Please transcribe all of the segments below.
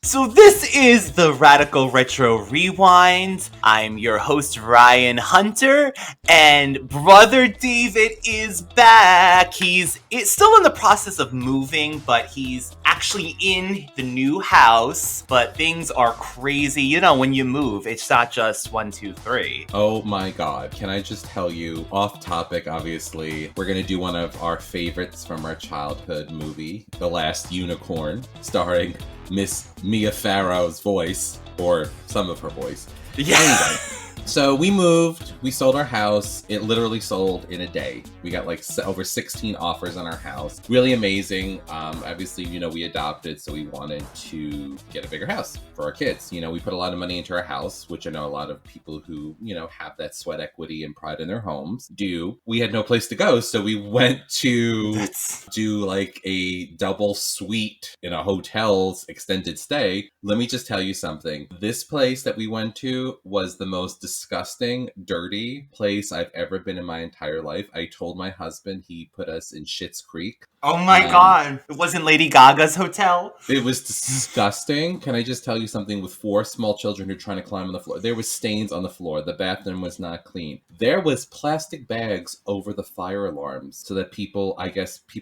So this is the Radical Retro Rewind. I'm your host, Ryan Hunter, and Brother David is back. He's still in the process of moving, but he's actually in the new house. But things are crazy. You know, when you move, it's not just 1, 2, 3. Oh my god, can I just tell you, off topic, obviously, we're gonna do one of our favorites from our childhood movie, The Last Unicorn, starring Miss Mia Farrow's voice, or some of her voice. Yeah. Anyway, so we moved, we sold our house. It literally sold in a day. We got like over 16 offers on our house. Really amazing. Obviously, you know, we adopted, so we wanted to get a bigger house for our kids. You know, we put a lot of money into our house, which I know a lot of people who, you know, have that sweat equity and pride in their homes do. We had no place to go, so we went to do like a double suite in a hotel's extended stay. Let me just tell you something. This place that we went to was the most disgusting, dirty place I've ever been in my entire life. I told my husband he put us in Schitt's Creek. Oh my god. It wasn't Lady Gaga's hotel? It was disgusting. Can I just tell you something? With 4 small children who are trying to climb on the floor. There was stains on the floor. The bathroom was not clean. There was plastic bags over the fire alarms so that people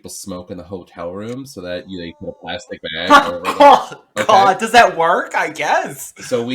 smoke in the hotel room so that they put a plastic bag over them. God, does that work? I guess. So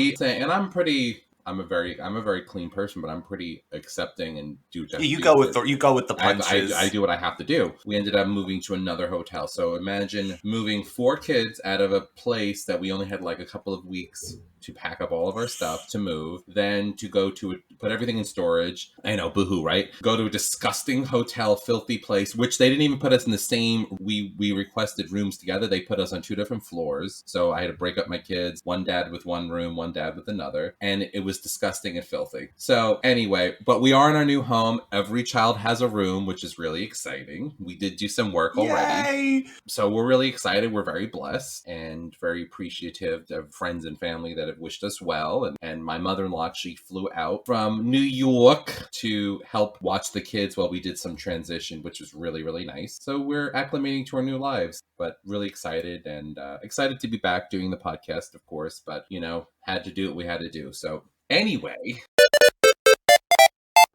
I'm a very clean person, but I'm pretty accepting and do. You go with the punches. I do what I have to do. We ended up moving to another hotel. So imagine moving 4 kids out of a place that we only had like a couple of weeks to pack up all of our stuff to move, then to go to put everything in storage. I know, boohoo, right? Go to a disgusting hotel, filthy place, which they didn't even put us in the same. We requested rooms together. They put us on 2 different floors. So I had to break up my kids, one dad with one room, one dad with another. And it was disgusting and filthy. So anyway, but we are in our new home. Every child has a room, which is really exciting. We did do some work already. Yay! So we're really excited. We're very blessed and very appreciative of friends and family that have wished us well. And my mother-in-law actually flew out from New York to help watch the kids while we did some transition, which was really, really nice. So we're acclimating to our new lives, but really excited and excited to be back doing the podcast, of course. But, you know, had to do what we had to do. So anyway.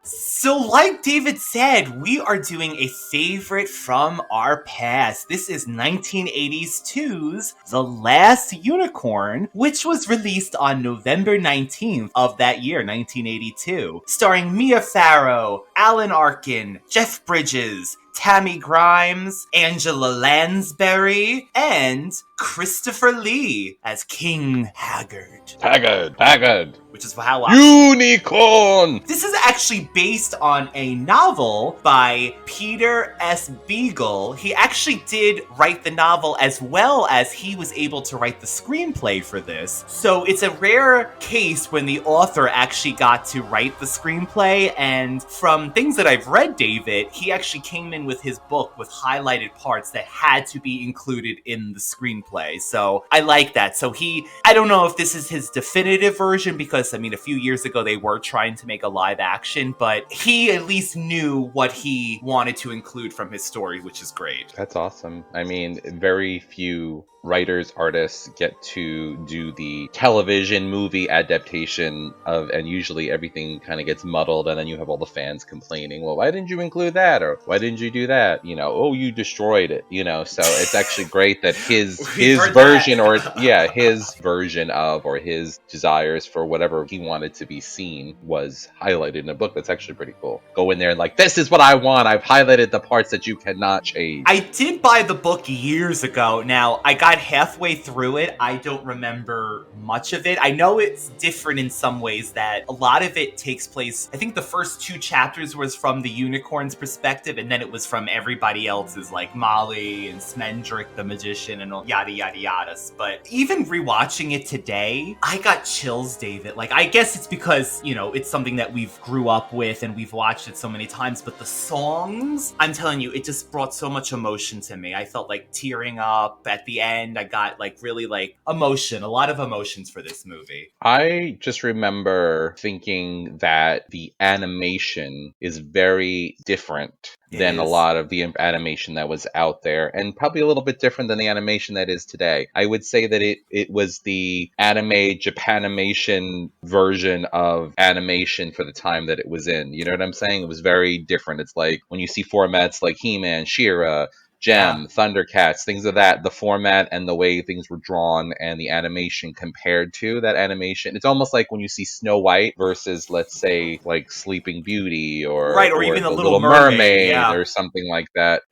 So like David said, we are doing a favorite from our past. This is 1982's The Last Unicorn, which was released on November 19th of that year, 1982. Starring Mia Farrow, Alan Arkin, Jeff Bridges, Tammy Grimes, Angela Lansbury, and Christopher Lee as King Haggard. Haggard. Which is how Unicorn! This is actually based on a novel by Peter S. Beagle. He actually did write the novel as well as he was able to write the screenplay for this. So it's a rare case when the author actually got to write the screenplay. And from things that I've read, David, he actually came in with his book with highlighted parts that had to be included in the screenplay. So I like that. So I don't know if this is his definitive version because I mean, a few years ago, they were trying to make a live action, but he at least knew what he wanted to include from his story, which is great. That's awesome. I mean, very few writers, artists get to do the television movie adaptation of, and usually everything kind of gets muddled and then you have all the fans complaining, well, why didn't you include that? Or why didn't you do that? You know, oh, you destroyed it, you know? So it's actually great that his version his version of, or his desires for whatever he wanted to be seen was highlighted in a book. That's actually pretty cool. Go in there and like, this is what I want. I've highlighted the parts that you cannot change. I did buy the book years ago. Now, I got halfway through it. I don't remember much of it. I know it's different in some ways, that a lot of it takes place, I think the first 2 chapters was from the unicorn's perspective, and then it was from everybody else's, like Molly and Smendrick the magician and all yada yada yadas. But even rewatching it today, I got chills, David. Like, I guess it's because, you know, it's something that we've grew up with and we've watched it so many times, but the songs, I'm telling you, it just brought so much emotion to me. I felt like tearing up at the end. end. I got like really like emotion, a lot of emotions for this movie. I just remember thinking that the animation is very different It than a is. lot of the animation that was out there, and probably a little bit different than the animation that is today. I would say that it was the anime Japanimation version of animation for the time that it was in. You know what I'm saying? It was very different. It's like when you see formats like He-Man, She-Ra, Yeah. Gem, Thundercats, things of that, the format and the way things were drawn and the animation compared to that animation. It's almost like when you see Snow White versus, let's say, like Sleeping Beauty Right, or or even The The Little Little Mermaid, Mermaid yeah. or something like that.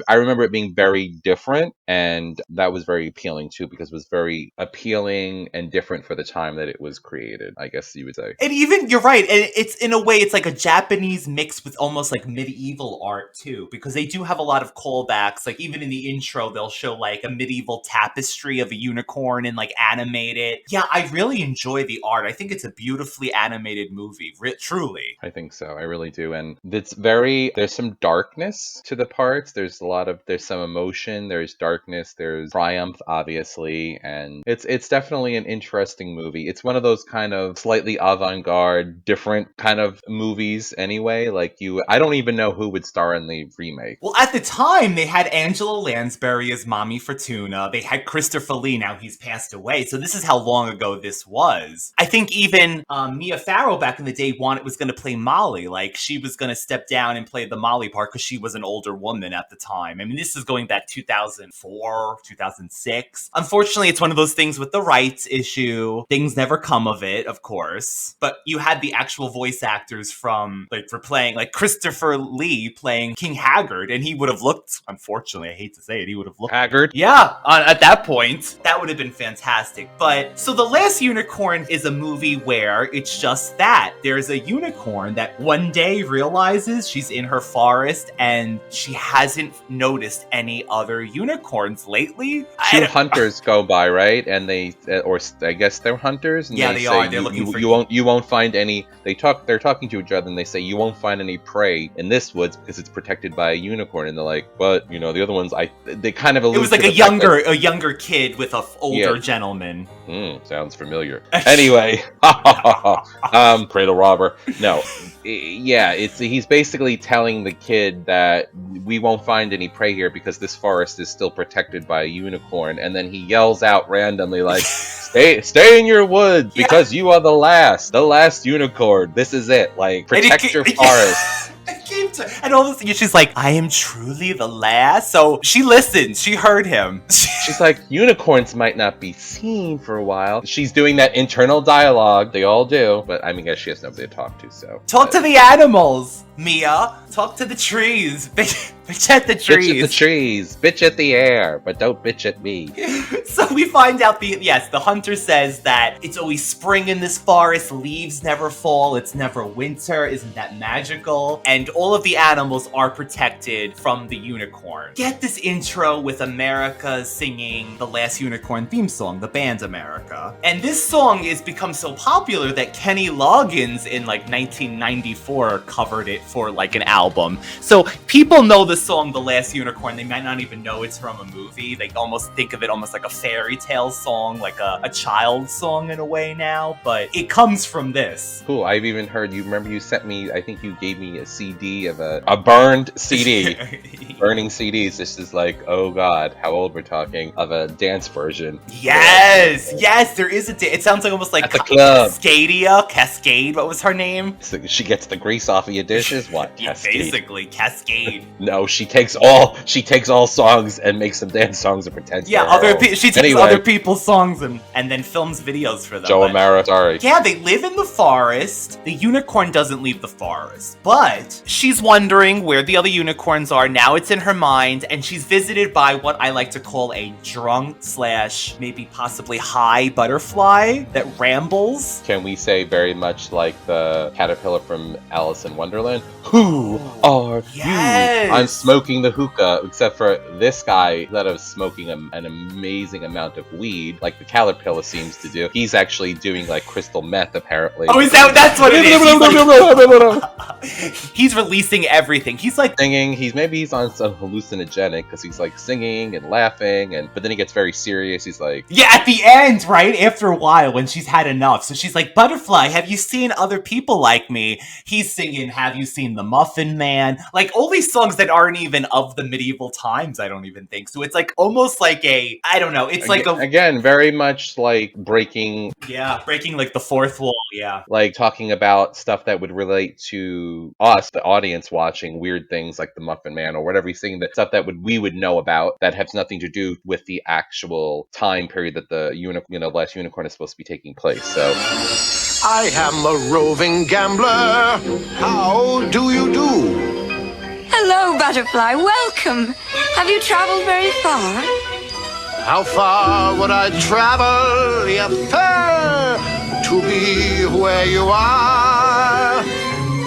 I remember it being very different, and that was very appealing too, because it was very appealing and different for the time that it was created, I guess you would say. And even, you're right, and it's in a way, it's like a Japanese mix with almost like medieval art too, because they do have a lot of callbacks. Like even in the intro, they'll show like a medieval tapestry of a unicorn and like animate it. Yeah, I really enjoy the art. I think it's a beautifully animated movie, truly. I think so. I really do. And there's some darkness to the parts. There's some emotion, there's darkness, there's triumph, obviously. And it's definitely an interesting movie. It's one of those kind of slightly avant-garde, different kind of movies anyway. I don't even know who would star in the remake. Well, at the time, they had Angela Lansbury as Mommy Fortuna. They had Christopher Lee. Now he's passed away. So this is how long ago this was. I think even Mia Farrow back in the day was going to play Molly. Like, she was going to step down and play the Molly part because she was an older woman at the time. I mean, this is going back 2004, 2006. Unfortunately, it's one of those things with the rights issue. Things never come of it, of course. But you had the actual voice actors for playing, like Christopher Lee playing King Haggard, and he would have looked, unfortunately, I hate to say it, he would have looked Haggard? Yeah, at that point, that would have been fantastic. But, so The Last Unicorn is a movie where it's just that. There's a unicorn that one day realizes she's in her forest and she hasn't noticed any other unicorns lately. Two hunters go by, right? And or I guess they're hunters. And yeah, they say are. They're looking for you won't find any. They're talking to each other, and they say you won't find any prey in this woods because it's protected by a unicorn. And they're like, but the other ones, they kind of allude. It was like a younger kid with a older gentleman. Sounds familiar. Anyway, cradle robber. No. Yeah, he's basically telling the kid that we won't find any prey here because this forest is still protected by a unicorn, and then he yells out randomly like, "Stay in your woods because you are the last unicorn. This is it. Like, protect your forest." And all of a sudden she's like, I am truly the last. So she listened. She heard him. She's like, unicorns might not be seen for a while. She's doing that internal dialogue. They all do. But I guess she has nobody to talk to, so. Talk to the animals, Mia. Talk to the trees. Bitch at the trees. Bitch at the trees. Bitch at the air. But don't bitch at me. So we find out the hunter says that it's always spring in this forest. Leaves never fall. It's never winter. Isn't that magical? And all of the animals are protected from the unicorn. Get this intro with America singing the Last Unicorn theme song, the band America. And this song has become so popular that Kenny Loggins in like 1994 covered it for like an album. So people know the song The Last Unicorn. They might not even know it's from a movie. They almost think of it almost like a fairy tale song, like a child's song in a way now, but it comes from this. Cool. I've even heard, you remember you sent me, I think you gave me a CD of a burned CD. Burning CDs. This is like, oh god, how old we're talking, of a dance version. Yes, there is it sounds like almost like at the club. Cascade, what was her name? So she gets the grease off of your dishes? What? Cascade. Basically, Cascade. No, she takes all songs and makes them dance songs and pretends. Yeah, she takes other people's songs and then films videos for them. Joe Amaro, sorry. Yeah, they live in the forest. The unicorn doesn't leave the forest, but she's wondering where the other unicorns are. Now it's in her mind, and she's visited by what I like to call a drunk / maybe possibly high butterfly that rambles. Can we say very much like the caterpillar from Alice in Wonderland? Who are you? I'm smoking the hookah, except for this guy, instead of smoking an amazing corresponding amount of weed, like the caterpillar seems to do. He's actually doing like crystal meth, apparently. Oh, that's what it is? He's releasing everything. He's like singing. He's on some hallucinogenic because he's like singing and laughing, but then he gets very serious. He's like, yeah, at the end, right after a while when she's had enough. So she's like, Butterfly, have you seen other people like me? He's singing, have you seen the Muffin Man? Like all these songs that aren't even of the medieval times, I don't even think. So it's like almost like I don't know. It's like again, very much like breaking like the fourth wall. Yeah. Like talking about stuff that would relate to us, the audience, watching weird things like the Muffin Man or whatever he's singing, that stuff that we would know about that has nothing to do with the actual time period that the Last Unicorn is supposed to be taking place. So I am a roving gambler. How do you do? Hello, Butterfly. Welcome. Have you traveled very far? How far would I travel, you fair, to be where you are?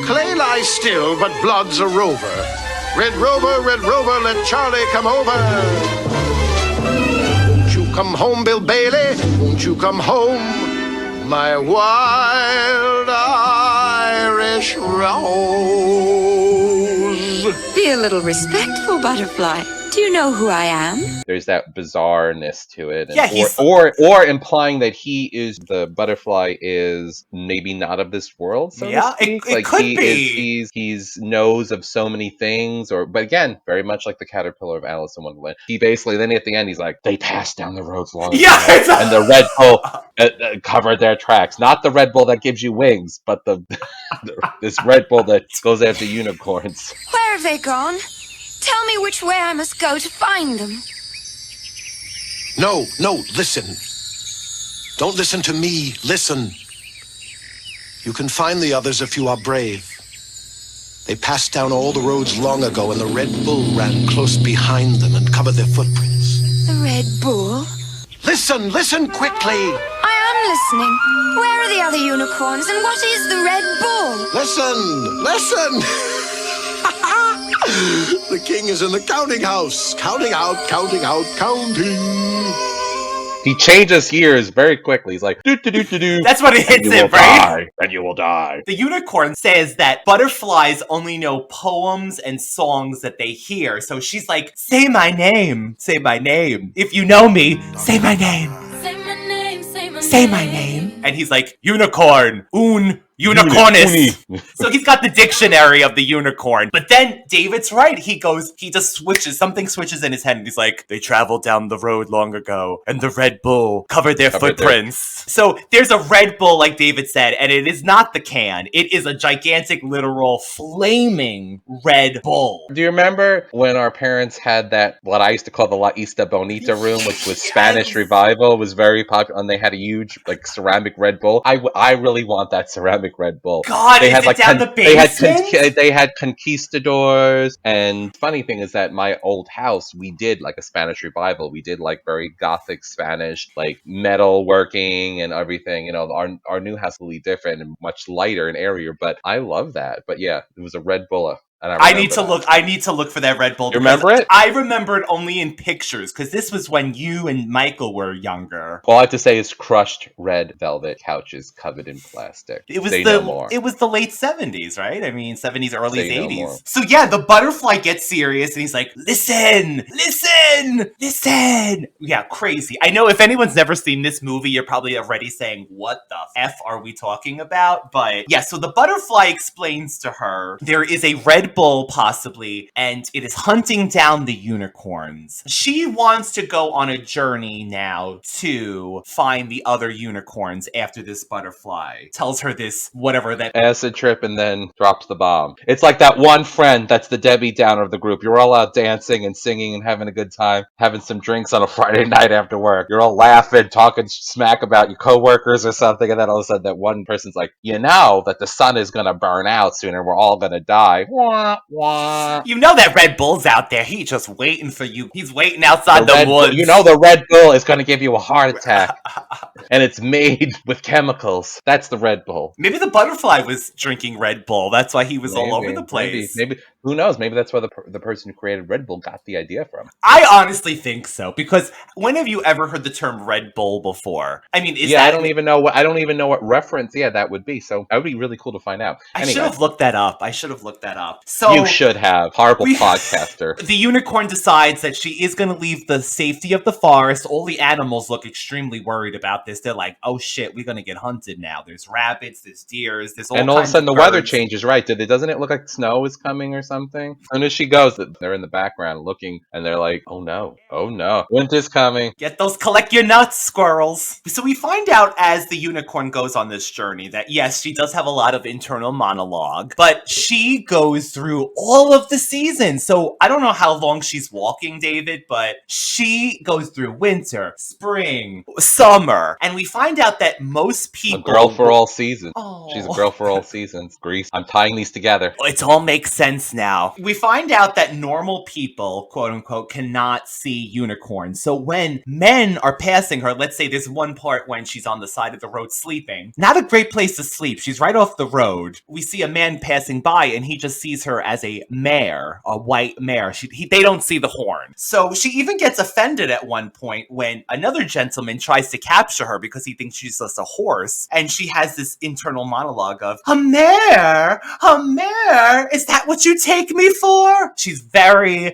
Clay lies still, but blood's a rover. Red Rover, let Charlie come over. Won't you come home, Bill Bailey? Won't you come home, my wild Irish rose? Be a little respectful, Butterfly. Do you know who I am? There's that bizarreness to it, Yeah, or implying that the Butterfly is maybe not of this world. So to speak. It could be. He's knows of so many things, but again, very much like the caterpillar of Alice in Wonderland. He basically then at the end he's like, they passed down the roads long ago, and the Red Bull covered their tracks. Not the Red Bull that gives you wings, but this Red Bull that goes after unicorns. Where have they gone? Tell me which way I must go to find them. No, listen. Don't listen to me, listen. You can find the others if you are brave. They passed down all the roads long ago, and the Red Bull ran close behind them and covered their footprints. The Red Bull? Listen quickly. I am listening. Where are the other unicorns, and what is the Red Bull? Listen. The king is in the counting house. Counting out. He changes gears very quickly. He's like, do. That's what it hits him, right? And you will die. The unicorn says that butterflies only know poems and songs that they hear. So she's like, say my name. Say my name. If you know me, say my name. Say my name. Say my name. And he's like, unicorn. Unicornis. So he's got the dictionary of the unicorn. But then David's right. He just switches. Something switches in his head. And he's like, they traveled down the road long ago. And the Red Bull covered their footprints. So there's a Red Bull, like David said. And it is not the can. It is a gigantic, literal, flaming Red Bull. Do you remember when our parents had that, what I used to call the La Isla Bonita room, which was Spanish Revival? It was very popular. And they had a huge, like, ceramic Red Bull. I really want that ceramic Red Bull. God, they had down the basement? They had conquistadors, and funny thing is that my old house, we did like a Spanish Revival. We did like very gothic Spanish, like metal working and everything. Our new house is really different and much lighter and airier, but I love that. But yeah, it was a Red Bull. I need to look for that Red Bull. You remember it? I remember it only in pictures because this was when you and Michael were younger. All I have to say is crushed red velvet couches covered in plastic. It was the late 70s, right? I mean, 70s, early 80s. So yeah, the butterfly gets serious and he's like, listen. Yeah, crazy. I know if anyone's never seen this movie, you're probably already saying, what the F are we talking about? But yeah, so the butterfly explains to her there is a Red Bull possibly, and it is hunting down the unicorns. She wants to go on a journey now to find the other unicorns after this butterfly tells her this, whatever that acid trip, and then drops the bomb. It's like that one friend that's the Debbie Downer of the group. You're all out dancing and singing and having a good time, having some drinks on a Friday night after work. You're all laughing, talking smack about your coworkers or something, and then all of a sudden that one person's like, you know that the sun is gonna burn out soon and we're all gonna die. Wah. You know that Red Bull's out there. He's just waiting for you. He's waiting outside the woods. You know the Red Bull is going to give you a heart attack. And it's made with chemicals. That's the Red Bull. Maybe the butterfly was drinking Red Bull. That's why he was all over the place. Maybe. Who knows? Maybe that's where the person who created Red Bull got the idea from. I honestly think so, because when have you ever heard the term Red Bull before? I mean, I don't even know what reference that would be. So that would be really cool to find out. I Anyway, should have looked that up. So you should have. Horrible podcaster. The unicorn decides that she is going to leave the safety of the forest. All the animals look extremely worried about this. They're like, "Oh shit, we're going to get hunted now." There's rabbits, there's deers, there's all kinds of And all of a sudden the birds. weather changes, right? Doesn't it look like snow is coming or something? And as she goes, they're in the background looking, and they're like, "Oh no, winter's coming." Collect your nuts, squirrels. So we find out as the unicorn goes on this journey that yes, she does have a lot of internal monologue, but she goes through all of the seasons. So I don't know how long she's walking, David, but she goes through winter, spring, summer, and we find out that most people... A girl for all seasons. Oh. She's a girl for all seasons. Grease. I'm tying these together. It all makes sense now. We find out that normal people, quote unquote, cannot see unicorns. So when men are passing her, let's say there's one part when she's on the side of the road sleeping. Not a great place to sleep. She's right off the road. We see a man passing by and he just sees her as a mare, a white mare. They don't see the horn. So she even gets offended at one point when another gentleman tries to capture her because he thinks she's just a horse. And she has this internal monologue of, "A mare? A mare? Is that what you take me for?"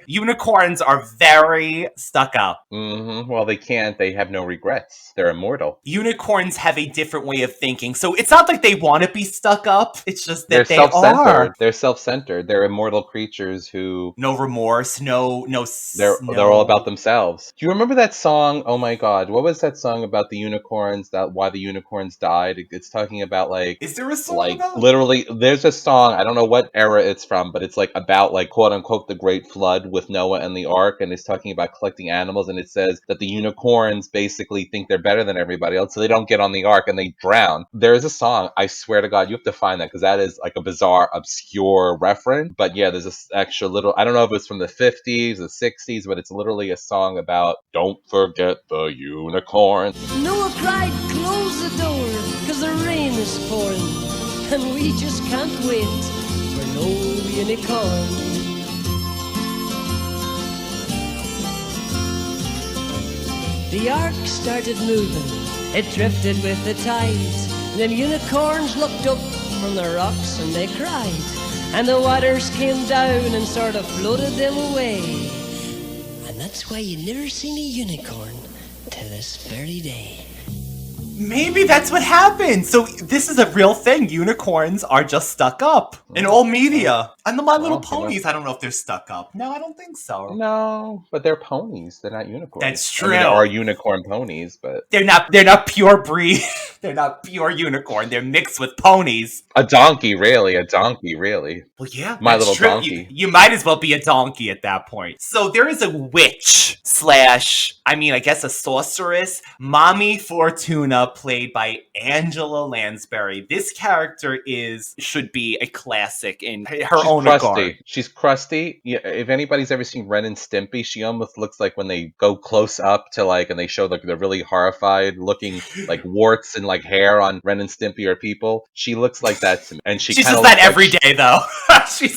Unicorns are very stuck up. Mm-hmm. Well, they can't. They have no regrets. They're immortal. Unicorns have a different way of thinking. So it's not like they want to be stuck up. It's just that They're self-centered. Are. They're self-centered. They're immortal creatures who... No remorse, They're all about themselves. Do you remember that song? Oh my god. What was that song about the unicorns, why the unicorns died? It's talking about like... Is there a song about? Literally, there's a song, I don't know what era it's from, but it's like about like quote unquote the great flood with Noah and the ark, and it's talking about collecting animals, and it says that the unicorns basically think they're better than everybody else, so they don't get on the ark and they drown. There is a song, I swear to God, you have to find that, because that is like a bizarre, obscure reference. But yeah, there's this extra little, I don't know if it's from the 50s, the 60s, but it's literally a song about don't forget the unicorn. Noah cried, close the door, because the rain is pouring, and we just can't wait for no unicorn. The ark started moving, it drifted with the tide. Them unicorns looked up from the rocks and they cried. And the waters came down and sort of floated them away. And that's why you never seen a unicorn to this very day. Maybe that's what happened. So this is a real thing. Unicorns are just stuck up in all media. And the My Little Ponies, I don't know if they're stuck up. No, I don't think so. No, but they're ponies. They're not unicorns. That's true. I mean, there are unicorn ponies, but they're not pure breed. They're not pure unicorn. They're mixed with ponies. A donkey, really. Well, yeah, My Little true. Donkey. You might as well be a donkey at that point. So there is a witch I guess a sorceress, Mommy Fortuna, played by Angela Lansbury. This character should be a classic in her own regard. She's crusty. Yeah, if anybody's ever seen Ren and Stimpy, she almost looks like when they go close up to and they show the really horrified looking warts and hair on Ren and Stimpy or people. She looks like that to me. And she does that every day though.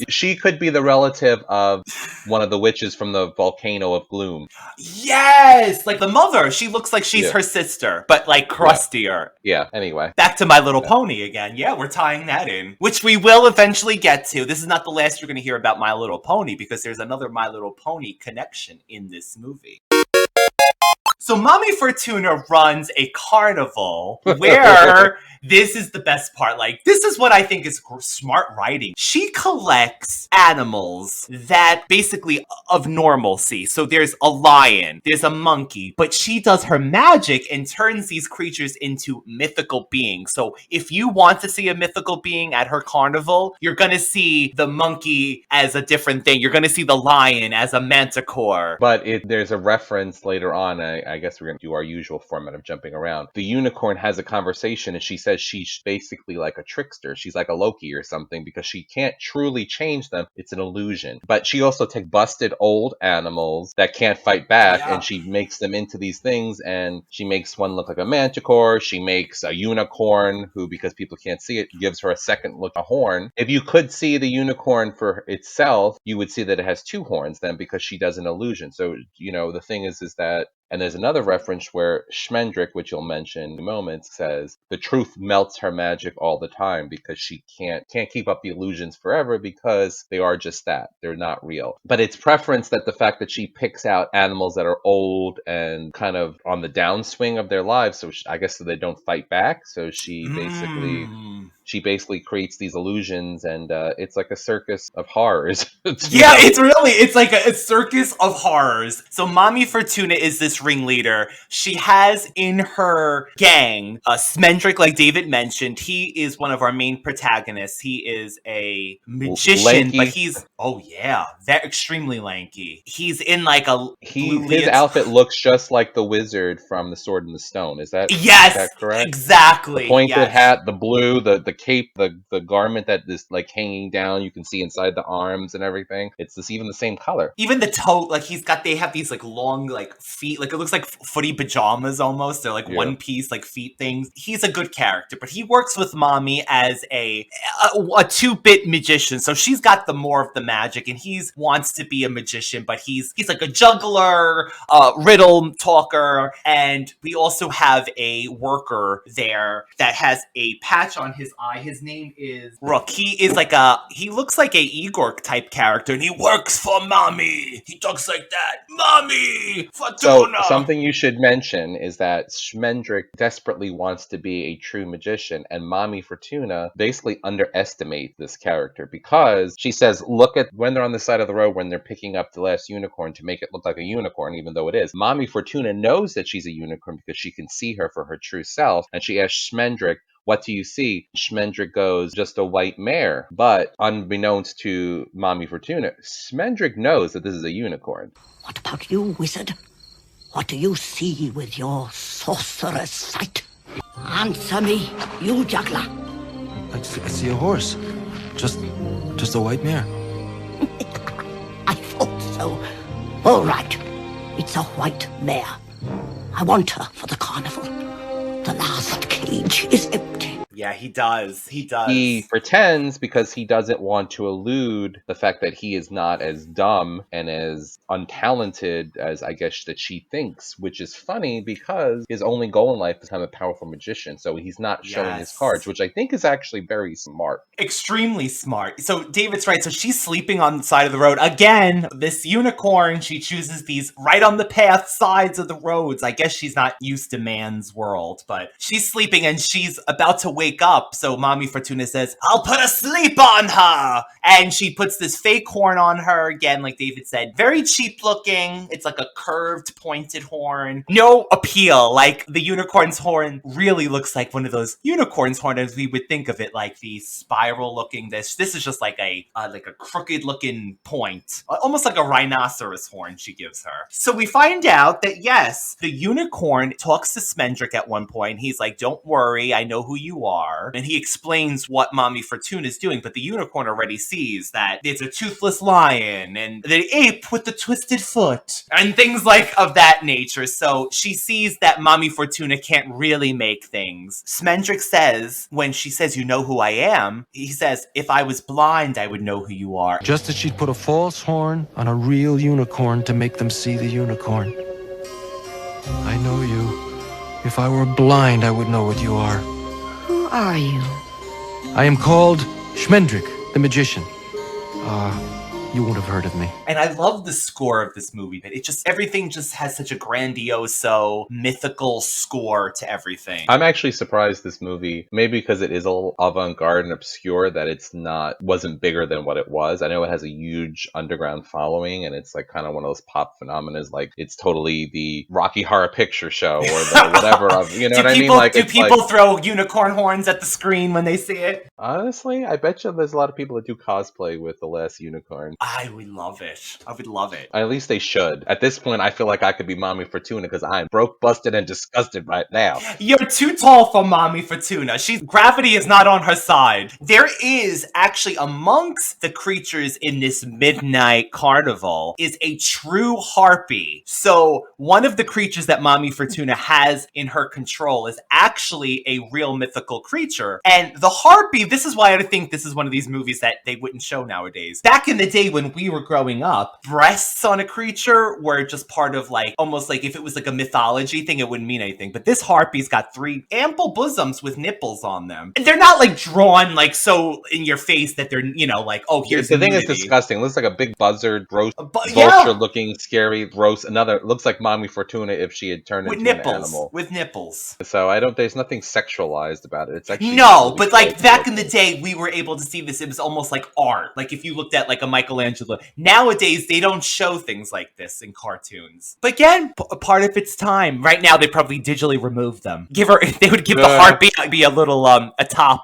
She could be the relative of one of the witches from the Volcano of Gloom. Yes, like the mother. She looks like she's her sister, but crustier. Yeah, anyway. Back to My Little Pony again. Yeah, we're tying that in, which we will eventually get to. This is not the last you're going to hear about My Little Pony, because there's another My Little Pony connection in this movie. So Mommy Fortuna runs a carnival where this is the best part. This is what I think is smart writing. She collects animals that basically of normalcy. So there's a lion, there's a monkey, but she does her magic and turns these creatures into mythical beings. So if you want to see a mythical being at her carnival, you're going to see the monkey as a different thing. You're going to see the lion as a manticore. But there's a reference later on, I I guess we're going to do our usual format of jumping around. The unicorn has a conversation and she says she's basically like a trickster. She's like a Loki or something because she can't truly change them. It's an illusion. But she also takes busted old animals that can't fight back and she makes them into these things, and she makes one look like a manticore. She makes a unicorn who, because people can't see it, gives her a second look, a horn. If you could see the unicorn for itself, you would see that it has two horns then, because she does an illusion. So, the thing is that, and there's another reference where Schmendrick, which you'll mention in a moment, says the truth melts her magic all the time because she can't keep up the illusions forever because they are just that. They're not real. But it's preference that the fact that she picks out animals that are old and kind of on the downswing of their lives, so I guess so they don't fight back. So she basically creates these illusions, and it's like a circus of horrors. It's like a circus of horrors. So Mommy Fortuna is this ringleader. She has in her gang Smendrick, like David mentioned. He is one of our main protagonists. He is a magician, lanky. But he's they're extremely lanky. He's in like his outfit looks just like the wizard from The Sword and the Stone. Is that correct? Exactly. The pointed hat, the blue, the cape, the garment that is like hanging down. You can see inside the arms and everything. It's even the same color. Even the toe, like they have these like long like feet, like it looks like footy pajamas almost. They're like one piece like feet things. He's a good character, but he works with Mommy as a 2-bit magician. So she's got the more of the magic, and he wants to be a magician, but he's like a juggler, riddle talker, and we also have a worker there that has a patch on his eye. His name is Rook. He looks like a Igor type character, and he works for Mommy. He talks like that. Mommy Fortuna. So something you should mention is that Schmendrick desperately wants to be a true magician, and Mommy Fortuna basically underestimates this character because she says, look at when they're on the side of the road when they're picking up the last unicorn to make it look like a unicorn, even though it is. Mommy Fortuna knows that she's a unicorn because she can see her for her true self, and she asks Schmendrick, what do you see? Schmendrick goes, just a white mare. But unbeknownst to Mommy Fortuna, Schmendrick knows that this is a unicorn. What about you, wizard? What do you see with your sorcerer's sight? Answer me, you juggler. I see a horse. Just a white mare. I thought so. All right. It's a white mare. I want her for the carnival. The last cage is empty. Yeah, he does. He pretends because he doesn't want to elude the fact that he is not as dumb and as untalented as I guess that she thinks, which is funny because his only goal in life is to become a powerful magician. So he's not showing his cards, which I think is actually very smart. Extremely smart. So David's right. So she's sleeping on the side of the road. Again, this unicorn, she chooses these right on the path sides of the roads. I guess she's not used to man's world, but she's sleeping and she's about to wake up. So Mommy Fortuna says, I'll put a sleep on her. And she puts this fake horn on her. Again, like David said, very cheap looking. It's like a curved, pointed horn. No appeal. Like the unicorn's horn really looks like one of those unicorn's horns as we would think of it, like the spiral looking. This is just like a crooked looking point. Almost like a rhinoceros horn she gives her. So we find out that yes, the unicorn talks to Smendrick at one point. He's like, don't worry, I know who you are. And he explains what Mommy Fortuna is doing, but the unicorn already sees that it's a toothless lion and the ape with the twisted foot and things like of that nature. So she sees that Mommy Fortuna can't really make things. Smendrick says, when she says, you know who I am, he says, if I was blind, I would know who you are. Just as she'd put a false horn on a real unicorn to make them see the unicorn. I know you. If I were blind, I would know what you are. Who are you? I am called Schmendrick, the magician. You won't have heard of me. And I love the score of this movie, but everything just has such a grandiose, mythical score to everything. I'm actually surprised this movie, maybe because it is a little avant-garde and obscure, that wasn't bigger than what it was. I know it has a huge underground following, and it's like kind of one of those pop phenomena, like it's totally the Rocky Horror Picture Show or the whatever of, you know what I mean? Like, do people throw unicorn horns at the screen when they see it? Honestly, I bet you there's a lot of people that do cosplay with The Last Unicorn. I would love it. I would love it. At least they should. At this point, I feel like I could be Mommy Fortuna because I'm broke, busted, and disgusted right now. You're too tall for Mommy Fortuna. Gravity is not on her side. There is actually amongst the creatures in this midnight carnival is a true harpy. So one of the creatures that Mommy Fortuna has in her control is actually a real mythical creature. And the harpy, this is why I think this is one of these movies that they wouldn't show nowadays. Back in the day when we were growing up, breasts on a creature were just part of like, almost like if it was like a mythology thing, it wouldn't mean anything. But this harpy's got 3 ample bosoms with nipples on them. And they're not like drawn like so in your face that they're, like, oh, here's the thing nudity. is disgusting. It looks like a big buzzard, gross, vulture-looking, scary, gross. Looks like Mommy Fortuna if she had turned into an animal. With nipples. So there's nothing sexualized about it. It's actually but like back in the day, we were able to see this. It was almost like art. Like if you looked at like a Michelangelo. Nowadays, they don't show things like this in cartoons. But again, a part of its time. Right now, they probably digitally remove them. They would give the harpy be a little a top,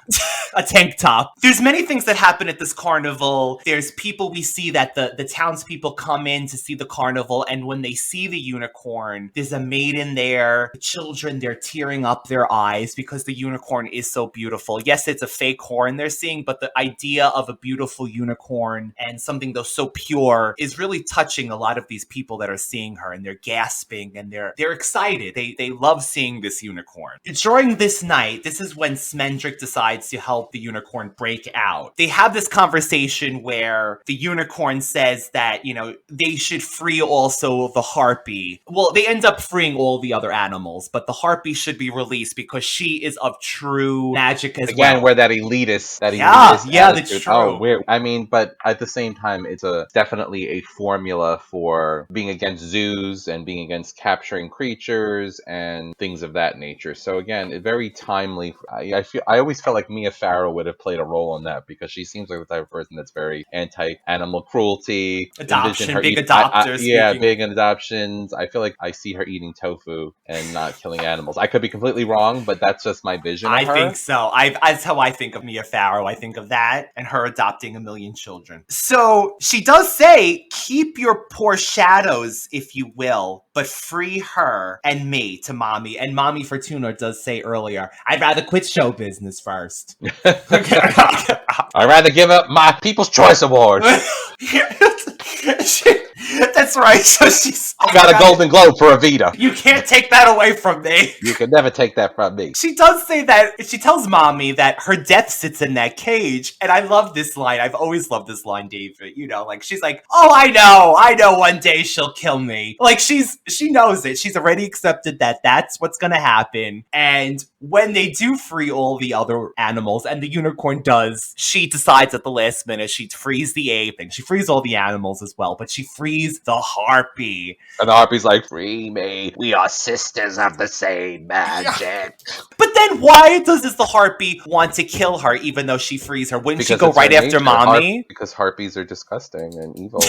a tank top. There's many things that happen at this carnival. There's people we see that the townspeople come in to see the carnival, and when they see the unicorn, there's a maiden there. The children, they're tearing up their eyes because the unicorn is so beautiful. Yes, it's a fake horn they're seeing, but the idea of a beautiful unicorn and something though so pure is really touching a lot of these people that are seeing her, and they're gasping and they're excited. They love seeing this unicorn. During this night, this is when Smendrick decides to help the unicorn break out. They have this conversation where the unicorn says that, they should free also the harpy. Well, they end up freeing all the other animals, but the harpy should be released because she is of true magic as well. Again, where that elitist yeah, that's true. Oh, weird. I mean, but at the same time, it's definitely a formula for being against zoos and being against capturing creatures and things of that nature. So again, very timely. I always felt like Mia Farrow would have played a role in that because she seems like the type of person that's very anti-animal cruelty. Adoption, big adopters. Big adoptions. I feel like I see her eating tofu and not killing animals. I could be completely wrong, but that's just my vision of her. I think so. That's how I think of Mia Farrow. I think of that and her adopting 1 million children. So she does say, keep your poor shadows, if you will, but free her and me to Mommy. And Mommy Fortuna does say earlier, I'd rather quit show business first. I'd rather give up my People's Choice Award. That's right. So she's got a Golden Globe for Evita. You can't take that away from me. You can never take that from me. She does say that, she tells Mommy that her death sits in that cage. And I love this line. I've always loved this line, David. Like she's like, oh, I know one day she'll kill me. Like she knows it. She's already accepted that that's what's going to happen. And when they do free all the other animals, and the unicorn does, she decides at the last minute, she frees the ape, and she frees all the animals as well, but she frees the harpy. And the harpy's like, free me. We are sisters of the same magic. But then why does the harpy want to kill her even though she frees her? Wouldn't she go right after Mommy? Because harpies are disgusting and evil.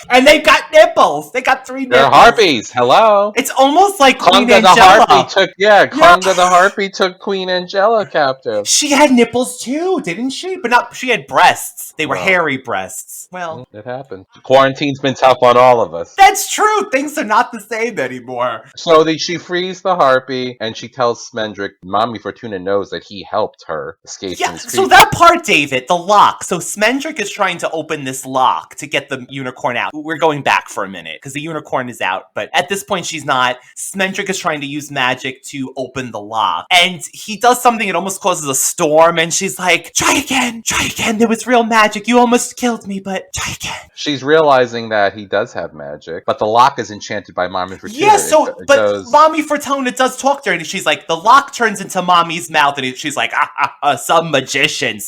And they've got nipples. They got 3 nipples. They're harpies. Hello. It's almost like Queen Conga Angela. Conga the harpy took Queen Angela captive. She had nipples too, didn't she? But she had breasts. They were hairy breasts. Well, it happened. Quarantine's been tough on all of us. That's true. Things are not the same anymore. So she frees the harpy, and she tells Smendrick, Mommy Fortuna knows that he helped her escape from his creature. So that part, David, the lock. So Smendrick is trying to open this lock to get the unicorn out. We're going back for a minute because the unicorn is out, but at this point she's not. Smendrick is trying to use magic to open the lock, and he does something that almost causes a storm, and she's like, try again. There was real magic. You almost killed me, but try again. She's realizing that he does have magic, but the lock is enchanted by Mommy Fortuna. Yeah, but Mommy Fortuna does talk to her, and she's like, the lock turns into Mommy's mouth, and she's like, some magician.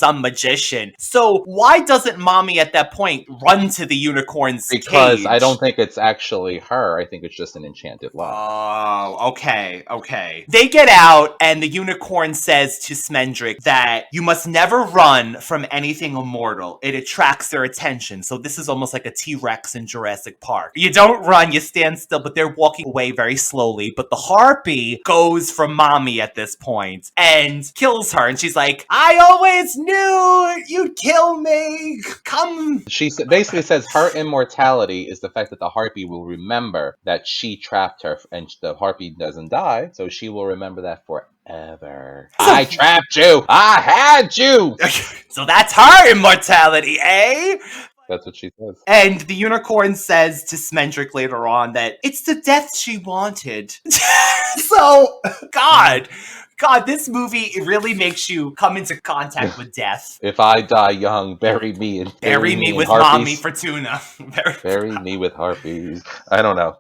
So why doesn't Mommy at that point run to the unicorn's cage? Because I don't think it's actually her. I think it's just an enchanted lock. Oh, okay. They get out, and the unicorn says to Smendrick that you must never run from anything immortal. It attracts their attention. So this is almost like a T-Rex in Jurassic Park. You don't run, you stand still, but they're walking away very slowly. But the harpy goes for mommy at this point and kills her. And she's like, I always knew you'd kill me. Come. She basically says her immortality is the fact that the harpy will remember that she trapped her, and the harpy doesn't die, so she will remember that forever. I trapped you! I had you! So that's her immortality, eh? That's what she says. And the unicorn says to Smendrick later on that it's the death she wanted. So, God, this movie, it really makes you come into contact with death. If I die young, bury me and Bury me with harpies. Mommy Fortuna. Bury me with harpies. I don't know.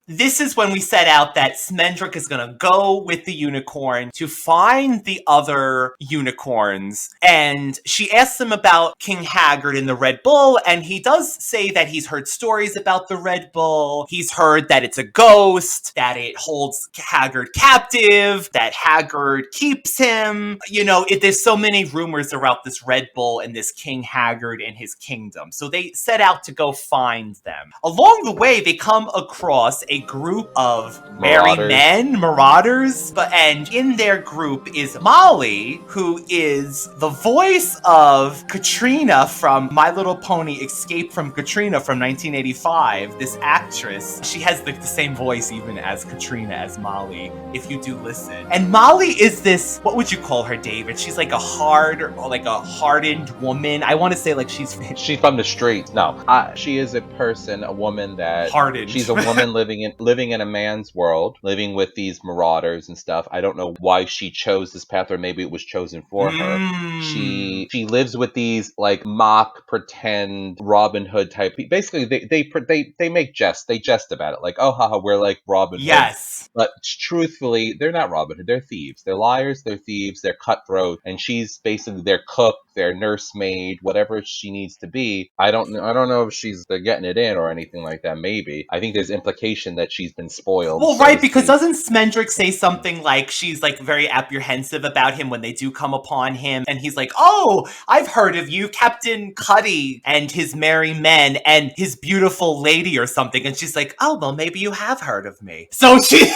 This is when we set out that Smendrick is going to go with the unicorn to find the other unicorns. And she asks him about King Haggard and the Red Bull. And he does say that he's heard stories about the Red Bull. He's heard that it's a ghost, that it holds Haggard captive, that Haggard keeps him. You know, there's so many rumors about this Red Bull and this King Haggard and his kingdom. So they set out to go find them. Along the way, they come across a group of merry men, marauders, and in their group is Molly, who is the voice of Katrina from My Little Pony Escape from Katrina from 1985. This actress, she has the same voice even as Katrina, as Molly, if you do listen. And Molly is this, what would you call her, David? She's like a hardened woman. I want to say like she's from the streets. No, she is a person, a woman that hardened. She's a woman living in a man's world, living with these marauders and stuff. I don't know why she chose this path, or maybe it was chosen for her. She lives with these like mock pretend Robin Hood type. Basically, they make jest. They jest about it, like, oh haha, we're like Robin Hood. Yes. But truthfully, they're not Robin Hood. They're thieves. They're liars. They're thieves. They're cutthroat. And she's basically their cook, their nursemaid, whatever she needs to be. I don't know if they're getting it in or anything like that. Maybe. I think there's implication that she's been spoiled. Well, right, because doesn't Smendrick say something like she's like very apprehensive about him when they do come upon him, and he's like, oh, I've heard of you, Captain Cuddy and his merry men and his beautiful lady or something, and she's like, oh, well, maybe you have heard of me. So she...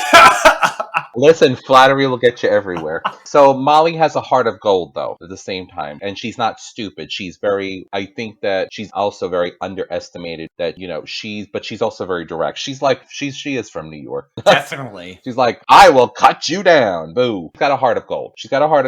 Listen, flattery will get you everywhere. So Molly has a heart of gold, though, at the same time. And she's not stupid. I think that she's also very underestimated that, but she's also very direct. She is from New York. Definitely. She's like, I will cut you down. Boo. She's got a heart of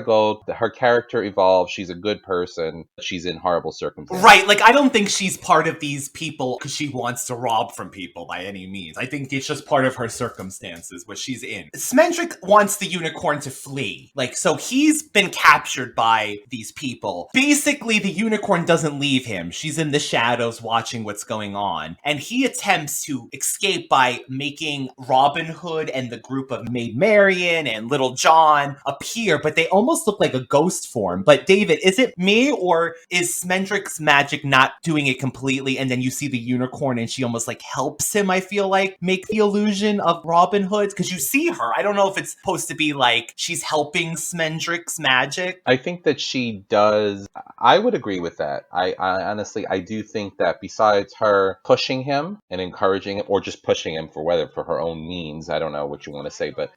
gold. Her character evolves. She's a good person. She's in horrible circumstances. Right. Like, I don't think she's part of these people because she wants to rob from people by any means. I think it's just part of her circumstances, what she's in. Smendrick wants the unicorn to flee. Like, so he's been captured by these people. Basically, the unicorn doesn't leave him. She's in the shadows watching what's going on. And he attempts to escape by making Robin Hood and the group of Maid Marian and Little John appear, but they almost look like a ghost form. But David, is it me, or is Smendrick's magic not doing it completely, and then you see the unicorn and she almost like helps him, I feel like, make the illusion of Robin Hood? Because you see her. I don't know if it's supposed to be like she's helping Smendrick's magic. I think that she does. I would agree with that. I honestly, I do think that besides her pushing him and encouraging him, or just pushing him for her own means, I don't know what you want to say, but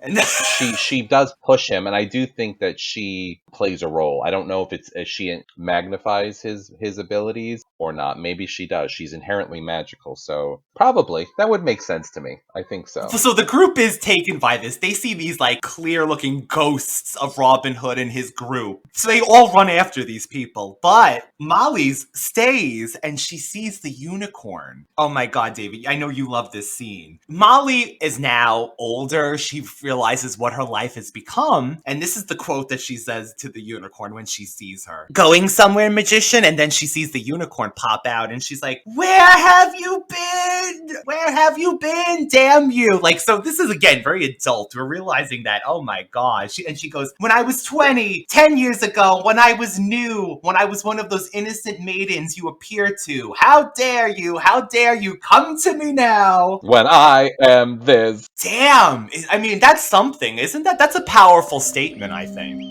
she does push him, and I do think that she plays a role. I don't know if she magnifies his abilities or not. Maybe she does. She's inherently magical, so probably that would make sense to me. I think so. So the group is taken by this. They see these like clear looking ghosts of Robin Hood and his group. So they all run after these people. But Molly's stays and she sees the unicorn. Oh my God, David, I know you love this scene. Molly is now older. She realizes what her life has become. And this is the quote that she says to the unicorn when she sees her. Going somewhere, magician? And then she sees the unicorn pop out and she's like, where have you been? Where have you been? Damn you. Like, so this is again very adult. We're realizing that, oh my gosh. And she goes, when I was 20, 10 years ago, when I was new, when I was one of those innocent maidens you appear to, how dare you come to me now? When I am this. Damn. I mean, that's something, isn't that? That's a powerful statement, I think.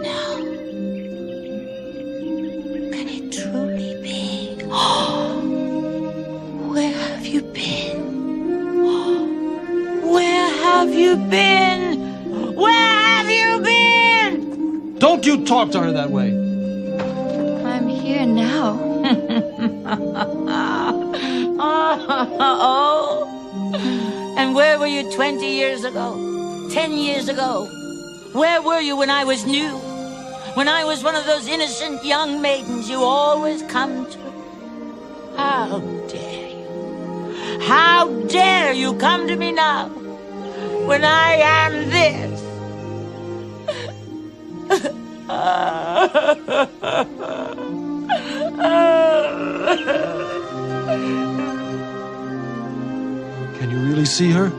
Now, can it truly be? you been? Where have you been? Don't you talk to her that way. I'm here now. Oh. And where were you 20 years ago? 10 years ago? Where were you when I was new? When I was one of those innocent young maidens you always come to? How dare you? How dare you come to me now? When I am this? Can you really see her?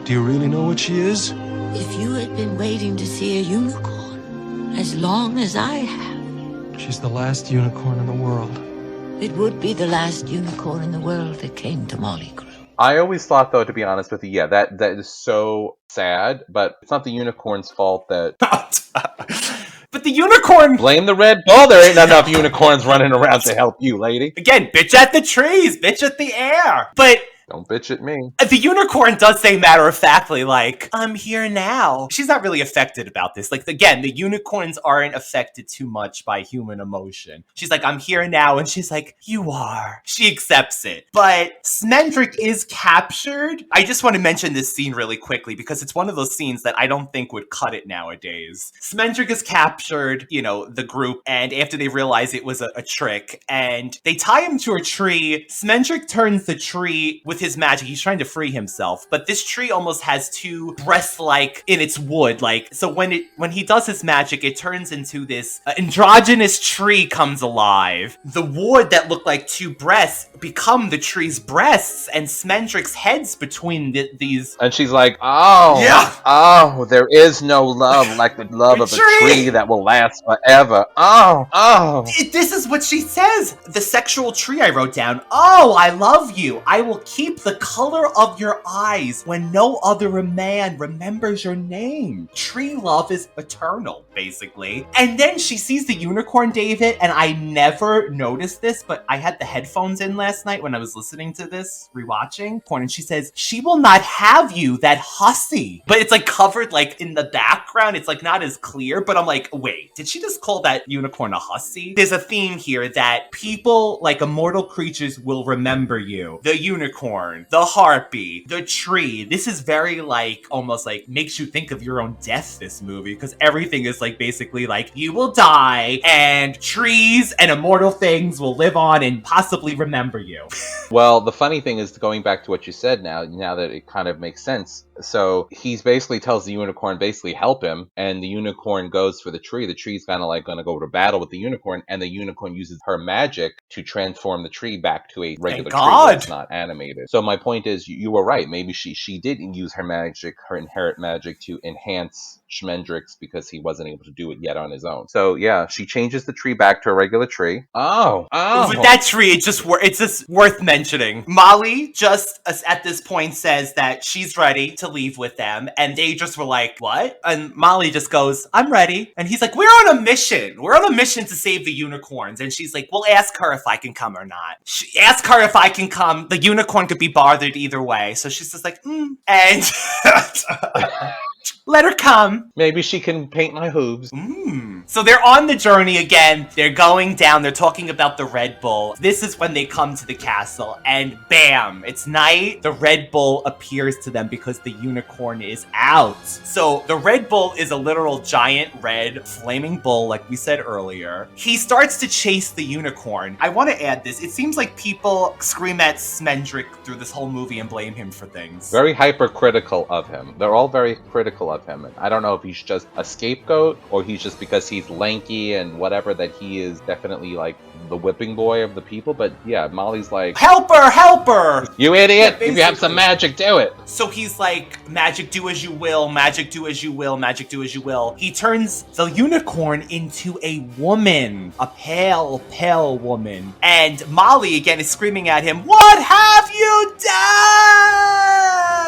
Do you really know what she is? If you had been waiting to see a unicorn as long as I have, She's the last unicorn in the world. it would be the last unicorn in the world that came to Molly Crew. I always thought, though, to be honest with you, yeah, that is so sad, but it's not the unicorn's fault that... But the unicorn... Blame the Red Bull. There ain't enough unicorns running around to help you, lady. Again, bitch at the trees, bitch at the air. But... Don't bitch at me. The unicorn does say matter-of-factly, like, I'm here now. She's not really affected about this. Like, again, the unicorns aren't affected too much by human emotion. She's like, I'm here now, and she's like, you are. She accepts it. But Smendrick is captured. I just want to mention this scene really quickly, because it's one of those scenes that I don't think would cut it nowadays. Smendrick is captured, the group, and after they realize it was a trick, and they tie him to a tree. Smendrick turns the tree with his magic. He's trying to free himself, but this tree almost has two breasts-like in its wood. Like, so when he does his magic, it turns into this androgynous tree comes alive. The wood that looked like two breasts become the tree's breasts, and Smendrick's head's between these. And she's like, oh, yeah. Oh, there is no love like the love of a tree that will last forever. Oh. This is what she says. The sexual tree I wrote down. Oh, I love you. I will keep the color of your eyes when no other man remembers your name. Tree love is eternal, basically. And then she sees the unicorn, David, and I never noticed this, but I had the headphones in last night when I was listening to this, rewatching porn, and she says, she will not have you, that hussy. But it's like covered like in the background. It's like not as clear, but I'm like, wait, did she just call that unicorn a hussy? There's a theme here that people, like immortal creatures, will remember you. The unicorn, the harpy, the tree. This is very like, almost like makes you think of your own death, this movie, because everything is like basically like, you will die and trees and immortal things will live on and possibly remember you. Well, the funny thing is, going back to what you said now that it kind of makes sense. So he's basically tells the unicorn basically help him, and the unicorn goes for the tree. The tree's kind of like going to go to battle with the unicorn, and the unicorn uses her magic to transform the tree back to a regular tree that's not animated. So my point is, you were right. Maybe she did use her magic, her inherent magic, to enhance Schmendrick's because he wasn't able to do it yet on his own. So yeah, she changes the tree back to a regular tree. Oh. With that tree, it's just worth mentioning. Molly just at this point says that she's ready to leave with them, and they just were like, what? And Molly just goes, I'm ready. And he's like, we're on a mission. We're on a mission to save the unicorns. And she's like, well, ask her if I can come or not. Ask her if I can come. The unicorn could be bothered either way. So she's just like, and let her come. Maybe she can paint my hooves. So they're on the journey again. They're going down. They're talking about the Red Bull. This is when they come to the castle, and bam, it's night. The Red Bull appears to them because the unicorn is out. So the Red Bull is a literal giant red flaming bull, like we said earlier. He starts to chase the unicorn. I want to add this. It seems like people scream at Smendrick through this whole movie and blame him for things. Very hypercritical of him. They're all very critical of him. And I don't know if he's just a scapegoat or he's just because he's lanky and whatever, that he is definitely like the whipping boy of the people. But yeah, Molly's like, help her! You idiot! Yeah, if you have some magic, do it! So he's like, magic do as you will, magic do as you will, magic do as you will. He turns the unicorn into a woman, a pale woman. And Molly again is screaming at him, what have you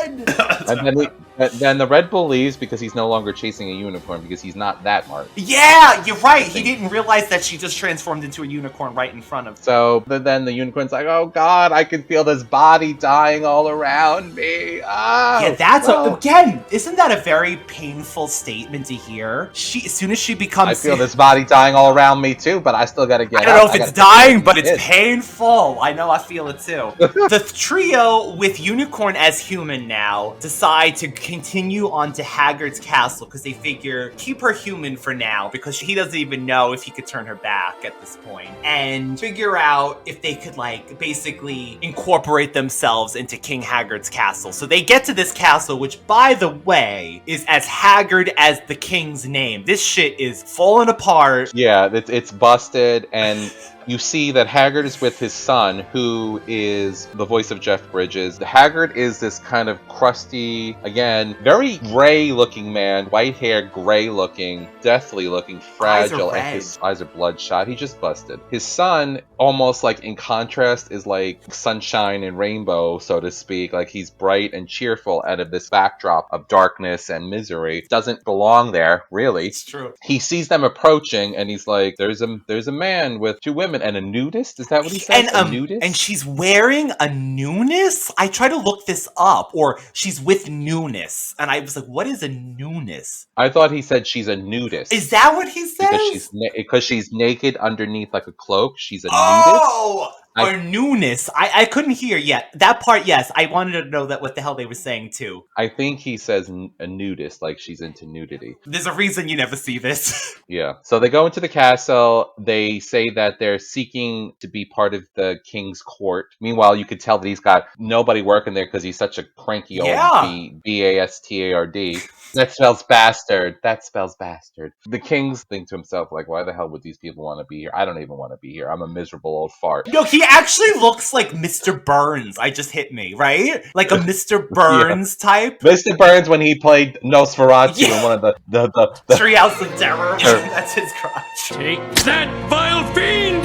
done? But then the Red Bull leaves because he's no longer chasing a unicorn because he's not that smart. Yeah, you're right. He didn't realize that she just transformed into a unicorn right in front of him. So, but then the unicorn's like, oh God, I can feel this body dying all around me. Oh, yeah, that's again, isn't that a very painful statement to hear? As soon as she becomes... I feel this body dying all around me too, but I still gotta get I don't know if it's dying, but it's painful. I know, I feel it too. The trio, with Unicorn as human now, decide to continue on to Haggard's castle because they figure keep her human for now because he doesn't even know if he could turn her back at this point, and figure out if they could like basically incorporate themselves into King Haggard's castle. So they get to this castle, which by the way is as haggard as the king's name. This shit is falling apart. Yeah, it's busted, and you see that Haggard is with his son, who is the voice of Jeff Bridges. Haggard is this kind of crusty, again, very gray-looking man, white hair, gray-looking, deathly-looking, fragile, and his eyes are bloodshot. He just busted. His son, almost like in contrast, is like sunshine and rainbow, so to speak. Like he's bright and cheerful out of this backdrop of darkness and misery. Doesn't belong there, really. It's true. He sees them approaching, and he's like, "There's a man with two women and a nudist." Is that what he says? A nudist? And she's wearing a newness? I tried to look this up, or she's with newness, and I was like, "What is a newness?" I thought he said she's a nudist. Is that what he says? Because she's naked underneath like a cloak. She's a nudist. Oh. Or newness. I couldn't hear yet. That part, yes. I wanted to know that what the hell they were saying too. I think he says a nudist, like she's into nudity. There's a reason you never see this. Yeah. So they go into the castle. They say that they're seeking to be part of the king's court. Meanwhile, you could tell that he's got nobody working there because he's such a cranky old B-A-S-T-A-R-D. That spells bastard. That spells bastard. The king's think to himself, like, why the hell would these people want to be here? I don't even want to be here. I'm a miserable old fart. No, he actually looks like Mr. Burns. I just hit me, right? Like a Mr. Burns type. Mr. Burns when he played Nosferatu in one of the Treehouse of Terror. That's his crotch. Take that, vile fiend!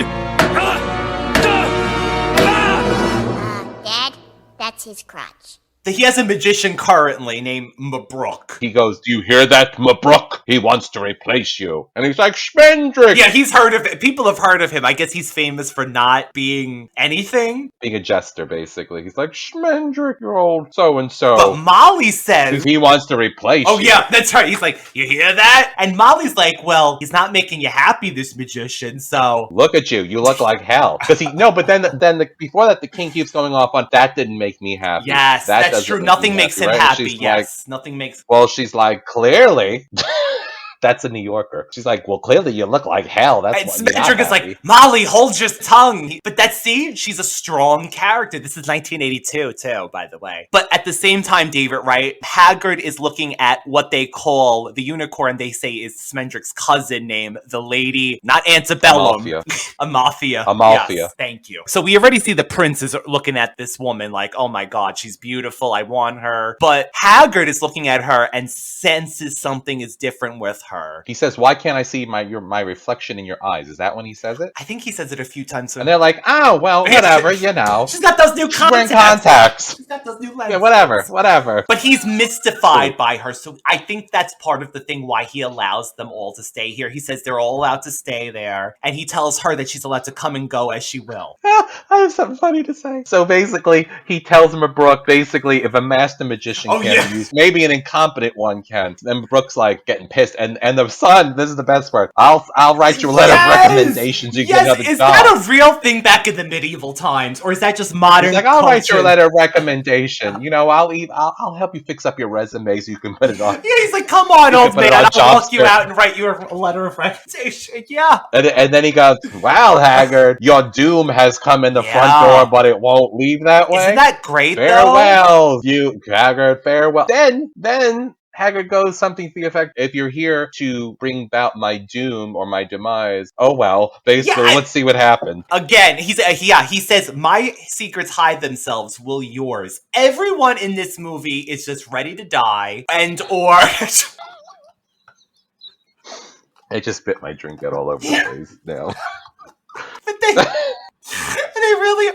Dad, that's his crotch. He has a magician currently named Mabrook. He goes, "Do you hear that, Mabrook? He wants to replace you." And he's like, "Schmendrick!" Yeah, he's heard of it. People have heard of him. I guess he's famous for not being anything. Being a jester, basically. He's like, "Schmendrick, your old so-and-so." But Molly says... he wants to replace you. Oh, yeah, that's right. He's like, "You hear that?" And Molly's like, "Well, he's not making you happy, this magician, so..." Look at you. You look like hell. Because but then before that, the king keeps going off on, "That didn't make me happy." Yes, that's true. Nothing makes him happy. Yes, nothing makes... Well, she's like, "Clearly." That's a New Yorker. She's like, "Well, clearly you look like hell. That's why you're not happy." is like, "Molly, hold your tongue." But she's a strong character. This is 1982, too, by the way. But at the same time, David, right, Haggard is looking at what they call the unicorn, they say is Smendrick's cousin name, the lady, not Antebellum. Amalthea. Amalthea. Yes, thank you. So we already see the prince is looking at this woman like, "Oh my God, she's beautiful. I want her." But Haggard is looking at her and senses something is different with her. He says, "Why can't I see my reflection in your eyes?" Is that when he says it? I think he says it a few times. And they're like, "Oh, well, whatever, you know." She's got those new contacts. She's got those new lenses. Yeah, whatever. But he's mystified by her, so I think that's part of the thing why he allows them all to stay here. He says they're all allowed to stay there, and he tells her that she's allowed to come and go as she will. I have something funny to say. So basically, he tells Brooke, basically, if a master magician can't use, maybe an incompetent one can. Then Brooke's like getting pissed, and the son, this is the best part. I'll write you a letter of recommendations. You get another job. Is that a real thing back in the medieval times, or is that just modern? He's like, "I'll write you a letter of recommendation. You know, I'll help you fix up your resume so you can put it on." Yeah, he's like, "Come on, old man, I'll walk you out and write you a letter of recommendation." Yeah. And then he goes, "Wow, Haggard, your doom has come in the front door, but it won't leave that way." Isn't that great? Farewell, you Haggard. Farewell. Then Haggard goes something to the effect, "If you're here to bring about my doom or my demise, oh well." Basically, let's see what happens. Again, he says, "My secrets hide themselves, will yours." Everyone in this movie is just ready to die, or... I just spit my drink out all over the place now. But they really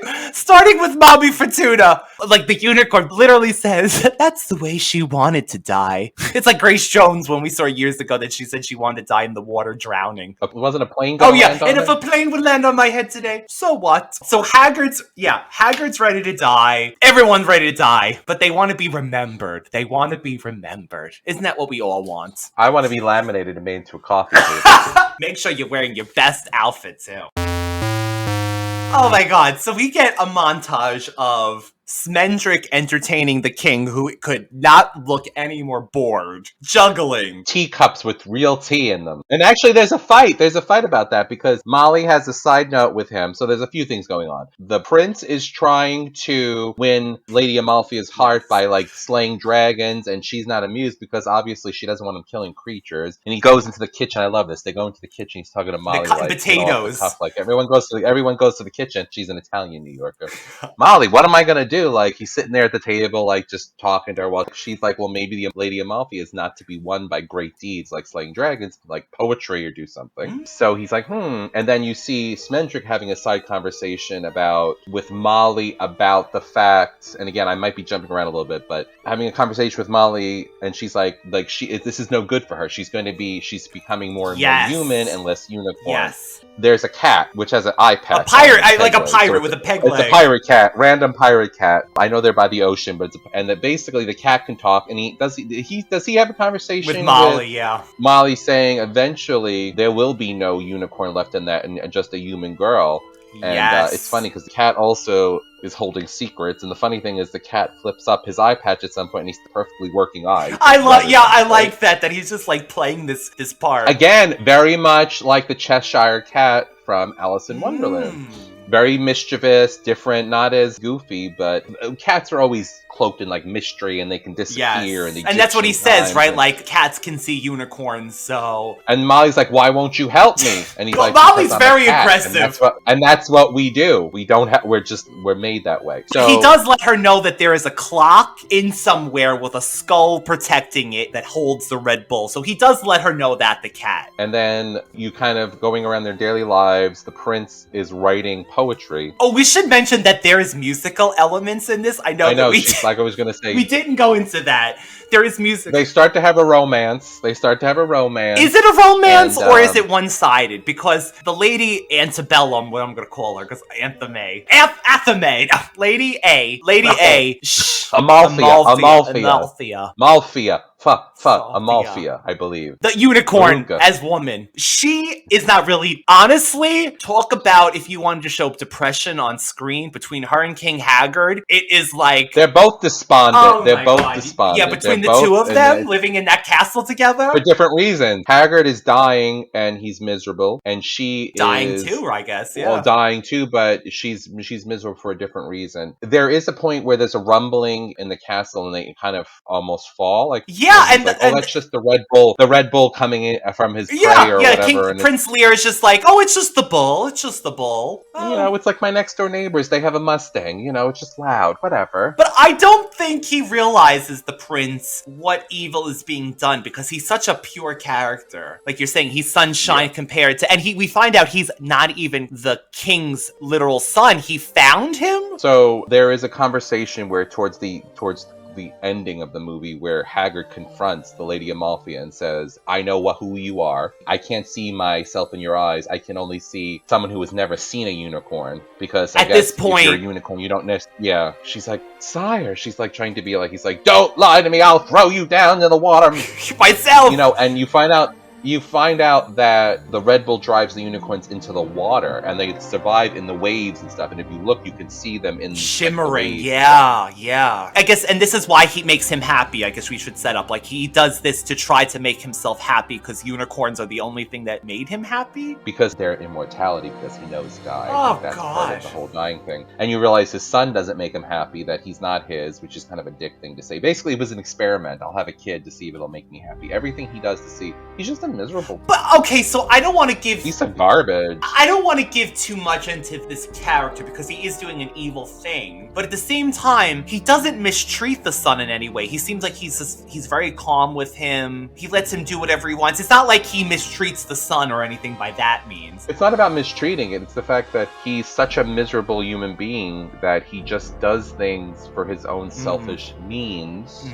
Starting with Mommy Fortuna. Like, the unicorn literally says, that's the way she wanted to die. It's like Grace Jones when we saw years ago that she said she wanted to die in the water drowning. Wasn't a plane going to land on and her? if a plane would land on my head today, so what? So Haggard's ready to die. Everyone's ready to die, but they want to be remembered. They want to be remembered. Isn't that what we all want? I want to be laminated and made into a coffee table. Make sure you're wearing your best outfit, too. Oh my god, so we get a montage of Smendrick entertaining the king, who could not look any more bored, juggling teacups with real tea in them. And actually there's a fight about that, because Molly has a side note with him, so there's a few things going on. The prince is trying to win Lady Amalfia's heart by like slaying dragons, and she's not amused because obviously she doesn't want him killing creatures. And he goes into the kitchen. I love this. They go into the kitchen, he's talking to Molly like potatoes. Cuff, like everyone goes to the kitchen. She's an Italian New Yorker. Molly, what am I gonna do? Like, he's sitting there at the table, like, just talking to her while she's like, well, maybe the Lady Amalfi is not to be won by great deeds like slaying dragons, but like poetry or do something. Mm-hmm. So he's like, And then you see Smendrick having a side conversation with Molly about the fact, and again, I might be jumping around a little bit, but having a conversation with Molly, and she's like this is no good for her. She's becoming more and more human and less unicorn. Yes. There's a cat, which has an eye patch. A pirate, like a pirate with a peg leg. It's a pirate cat, random pirate cat. I know they're by the ocean, but basically the cat can talk, and does he have a conversation with Molly? Molly saying eventually there will be no unicorn left in that, and just a human girl. And it's funny because the cat also is holding secrets, and the funny thing is the cat flips up his eye patch at some point, and he's perfectly working eye. I like that he's just like playing this part again, very much like the Cheshire Cat from Alice in Wonderland. Very mischievous, different, not as goofy, but cats are always cloaked in like mystery, and they can disappear. Yes. And that's what he says, right? Like, cats can see unicorns, so. And Molly's like, "Why won't you help me?" And he's like, "Molly's very aggressive." And that's what we do. We don't have. We're made that way. So he does let her know that there is a clock in somewhere with a skull protecting it that holds the Red Bull. So he does let her know that, the cat. And then you kind of going around their daily lives. The prince is writing poetry. Oh, we should mention that there is musical elements in this. I know. Like I was gonna say, we didn't go into that. There is music. They start to have a romance. Is it a romance, or is it one-sided? Because the Lady Antebellum, what I'm gonna call her, because Amalfia, I believe. The unicorn as woman. She is not really, honestly, talk about if you wanted to show depression on screen between her and King Haggard, it is like... They're both despondent. Despondent. Yeah, between the two of them living in that castle together. For different reasons. Haggard is dying and he's miserable, and she dying too, I guess. Yeah. Well, dying too, but she's miserable for a different reason. There is a point where there's a rumbling in the castle, and they kind of almost fall. Like that's just the Red Bull. The Red Bull coming in from his prey or whatever. Prince Lear is just like, oh, it's just the bull. It's just the bull. Oh. You know, it's like my next door neighbors. They have a Mustang. You know, it's just loud. Whatever. But I don't think he realizes, the prince, what evil is being done, because he's such a pure character. Like you're saying, he's sunshine compared to, and we find out he's not even the king's literal son. He found him. So there is a conversation where towards the ending of the movie where Haggard confronts the Lady Amalfi and says, "I know who you are. I can't see myself in your eyes. I can only see someone who has never seen a unicorn, because at this point, if you're a unicorn, you don't necessarily." Yeah, she's like, "Sire," she's like trying to be like, he's like, "Don't lie to me. I'll throw you down in the water myself." You know, and you find out that the Red Bull drives the unicorns into the water, and they survive in the waves and stuff. And if you look, you can see them in shimmering. Yeah. I guess, and this is why he makes him happy. I guess we should set up, like, he does this to try to make himself happy, because unicorns are the only thing that made him happy. Because their immortality, because he knows die. Oh, that's part of the whole dying thing. And you realize his son doesn't make him happy, that he's not his, which is kind of a dick thing to say. Basically, it was an experiment. I'll have a kid to see if it'll make me happy. Everything he does to see, he's just a miserable. But okay, so I don't want to give... Piece of garbage. I don't want to give too much into this character because he is doing an evil thing. But at the same time, he doesn't mistreat the son in any way. He seems like he's very calm with him. He lets him do whatever he wants. It's not like he mistreats the son or anything by that means. It's not about mistreating it. It's the fact that he's such a miserable human being that he just does things for his own selfish means.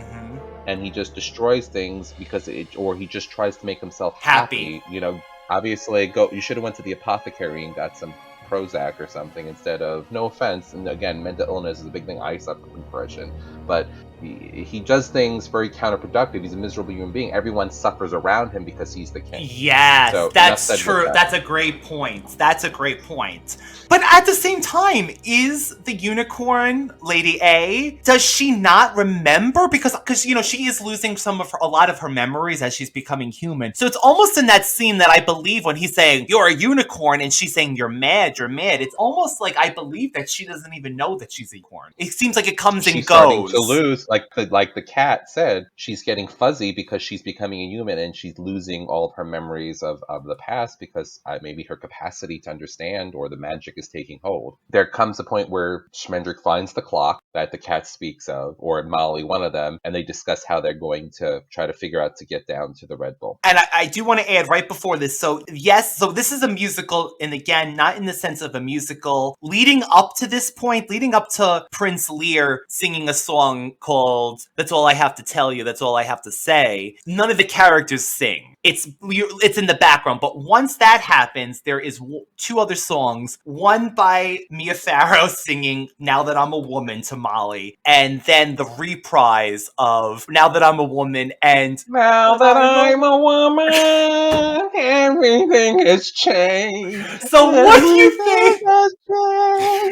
And he just destroys things because or he just tries to make himself happy. You know, obviously, you should have went to the apothecary and got some Prozac or something instead of, no offense, and again, mental illness is a big thing I suffer from depression, but he does things very counterproductive. He's a miserable human being. Everyone suffers around him because he's the king. Yes, so, that's true. That's a great point. That's a great point. But at the same time, is the unicorn Lady A, does she not remember? Because you know, she is losing a lot of her memories as she's becoming human. So it's almost in that scene that I believe when he's saying, you're a unicorn, and she's saying, you're mad. It's almost like I believe that she doesn't even know that she's a unicorn. It seems like it comes and goes. She's starting to lose, like the cat said, she's getting fuzzy because she's becoming a human and she's losing all of her memories of the past because maybe her capacity to understand or the magic is taking hold. There comes a point where Schmendrick finds the clock that the cat speaks of, or Molly, one of them, and they discuss how they're going to try to figure out to get down to the Red Bull. And I do want to add right before this, so this is a musical, and again, not in the sense of a musical. Leading up to this point, leading up to Prince Lear singing a song called That's All I Have to Tell You, That's All I Have to Say, none of the characters sing. It's in the background, but once that happens, there is two other songs, one by Mia Farrow singing Now That I'm a Woman to Molly, and then the reprise of Now That I'm a Woman and Now That I'm a Woman, everything has changed. So what do you think?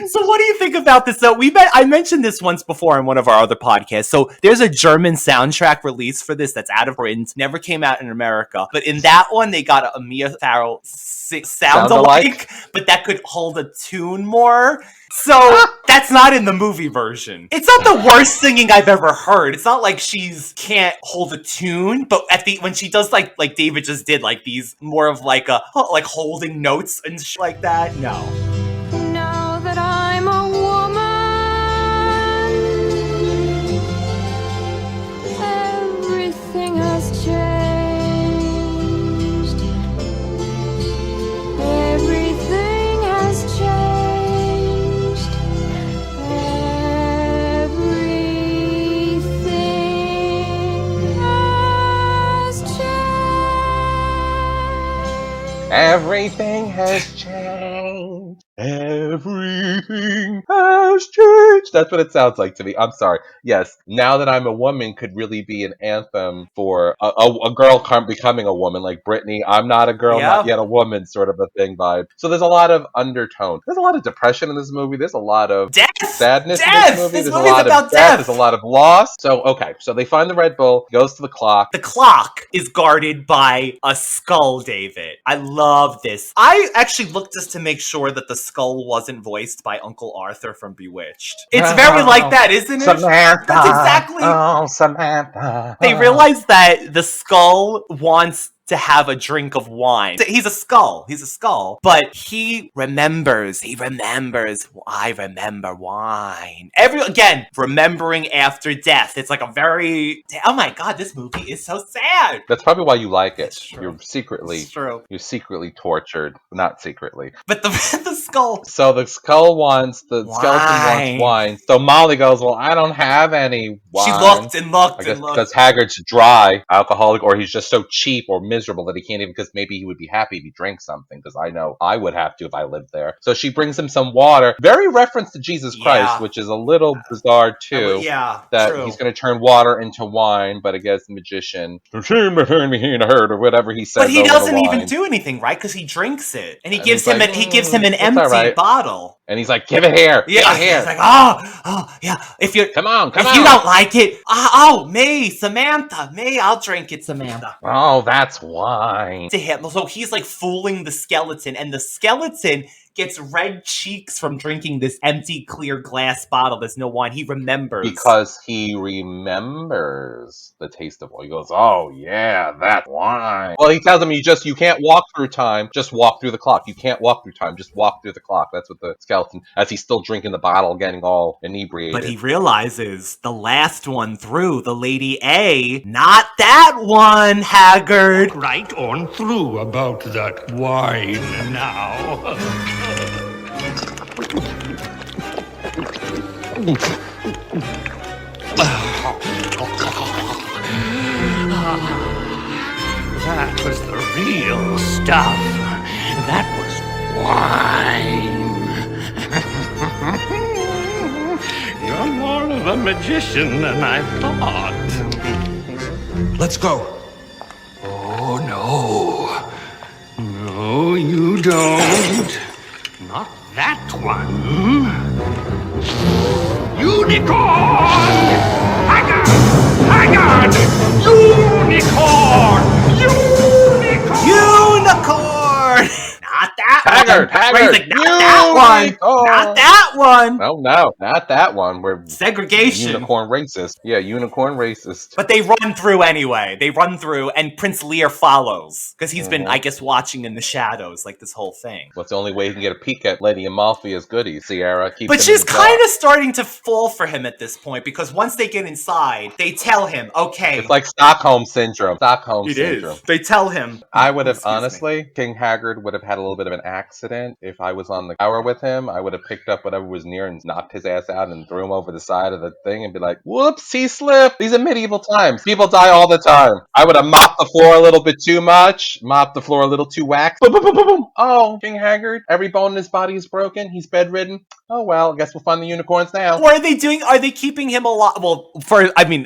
So what do you think about this? So I mentioned this once before in one of our other podcasts. So there's a German soundtrack release for this that's out of print, never came out in America. But in that one, they got a Mia Farrow sound alike, but that could hold a tune more. So that's not in the movie version. It's not the worst singing I've ever heard. It's not like she's can't hold a tune, but when she does like David just did, like these more of like holding notes and shit like that. No. Now that I'm a woman, everything has changed. Everything has changed. Everything has changed. Everything has changed. That's what it sounds like to me. I'm sorry. Yes, Now That I'm a Woman could really be an anthem for a girl becoming a woman, like Britney, I'm not a girl, not yet a woman sort of a thing vibe. So there's a lot of undertone. There's a lot of depression in this movie. There's a lot of sadness in this movie. There's a lot of death. There's a lot of loss. So, okay. So they find the Red Bull, goes to the clock. The clock is guarded by a skull, David. I love this. I actually looked just to make sure that the skull wasn't voiced by Uncle Arthur from Bewitched. It's very like that, isn't it? Samantha. That's exactly. Oh, Samantha. They realized that the skull wants to have a drink of wine. He's a skull, but he remembers, I remember wine. Again, remembering after death. It's like a very, oh my God, this movie is so sad. That's probably why you like it. You're secretly tortured. Not secretly. But the skull. So the skeleton wants wine. So Molly goes, well, I don't have any wine. She looked and looked. Because Haggard's dry, alcoholic, or he's just so cheap or miserable that he can't even, because maybe he would be happy if he drank something, because I know I would have to if I lived there. So she brings him some water. Very reference to Jesus Christ, which is a little bizarre too. That he's going to turn water into wine, but I guess the magician, or whatever he says. But he doesn't even do anything, right? Because he drinks it, and he gives him an empty bottle. And he's like, give it here. Yeah, give it here. He's like, oh, yeah. If you come on. If you don't like it, me, Samantha, I'll drink it, Samantha. Oh, that's wine. To him, so he's like fooling the skeleton, and the skeleton gets red cheeks from drinking this empty, clear glass bottle. There's no wine. He remembers. Because he remembers the taste of oil. He goes, oh yeah, that wine. Well, he tells him you can't walk through time, just walk through the clock. You can't walk through time, just walk through the clock. That's what the skeleton, as he's still drinking the bottle, getting all inebriated. But he realizes the last one through, the Lady A, not that one, Haggard. Right on through about that wine now. That was the real stuff. That was wine. You're more of a magician than I thought. Let's go. Oh, no. No, you don't. Not that one. Unicorn! Haggard! Unicorn! Unicorn! Not that Haggard! one. He's like, not that one. Not that one. Oh no, not that one. We're segregation. Unicorn racist. Yeah, unicorn racist. But they run through anyway. They run through, and Prince Lear follows because he's been, I guess, watching in the shadows like this whole thing. What's the only way he can get a peek at Lady Amalfia's goodies? Sierra keeps. But she's kind of starting to fall for him at this point because once they get inside, they tell him, "Okay." It's like Stockholm syndrome. Stockholm syndrome. They tell him. I would have honestly, King Haggard would have had a little bit of an accident if I was on the tower with him. I would have picked up whatever was near and knocked his ass out and threw him over the side of the thing and be like, "Whoops, he slipped." These are medieval times. People die all the time. I would have mopped the floor a little bit too much, mopped the floor a little too wax. Boom, boom, boom, boom, boom. Oh, King Haggard, every bone in his body is broken. He's bedridden. Oh well, I guess we'll find the unicorns now. Or are they keeping him alive? Well,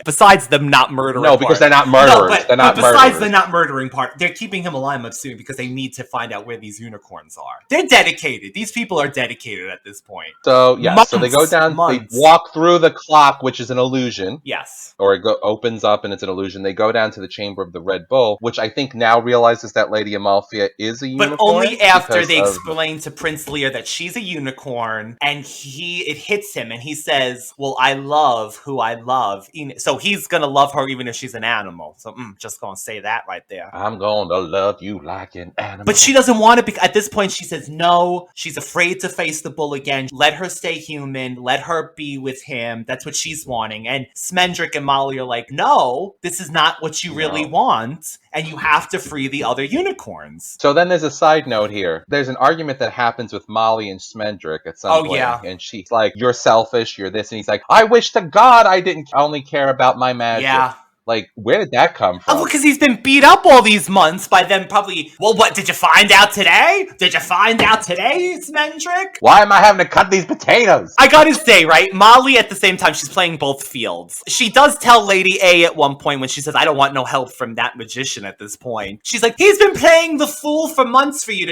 besides them not murdering. No, because they're not murderers. They're not besides murderers. the not murdering part, they're keeping him alive, I'm assuming, because they need to find out where these unicorns are. They're dedicated. These people are dedicated at this point. So yeah, so they go down, they walk through the clock, which is an illusion. Yes. Or it opens up and it's an illusion. They go down to the chamber of the Red Bull, which I think now realizes that Lady Amalfia is a unicorn. But only after they explain to Prince Lear that she's a unicorn, and it hits him, and he says, "Well, I love who I love." So he's gonna love her even if she's an animal. So just gonna say that right there. I'm gonna love you like an animal. But she doesn't want to. At this point, she says no. She's afraid to face the bull again. Let her stay human. Let her be with him. That's what she's wanting. And Smendrick and Molly are like, no, this is not what you really want. And you have to free the other unicorns. So then there's a side note here. There's an argument that happens with Molly and Smendrick at some point. Yeah. And she's like, you're selfish, you're this. And he's like, I wish to God I didn't only care about my magic. Yeah. Like, where did that come from? Oh, because he's been beat up all these months by them probably... Well, what, did you find out today? Did you find out today, Smendrick? Why am I having to cut these potatoes? I gotta say, right, Molly at the same time, she's playing both fields. She does tell Lady A at one point when she says, I don't want no help from that magician at this point. She's like, he's been playing the fool for months for you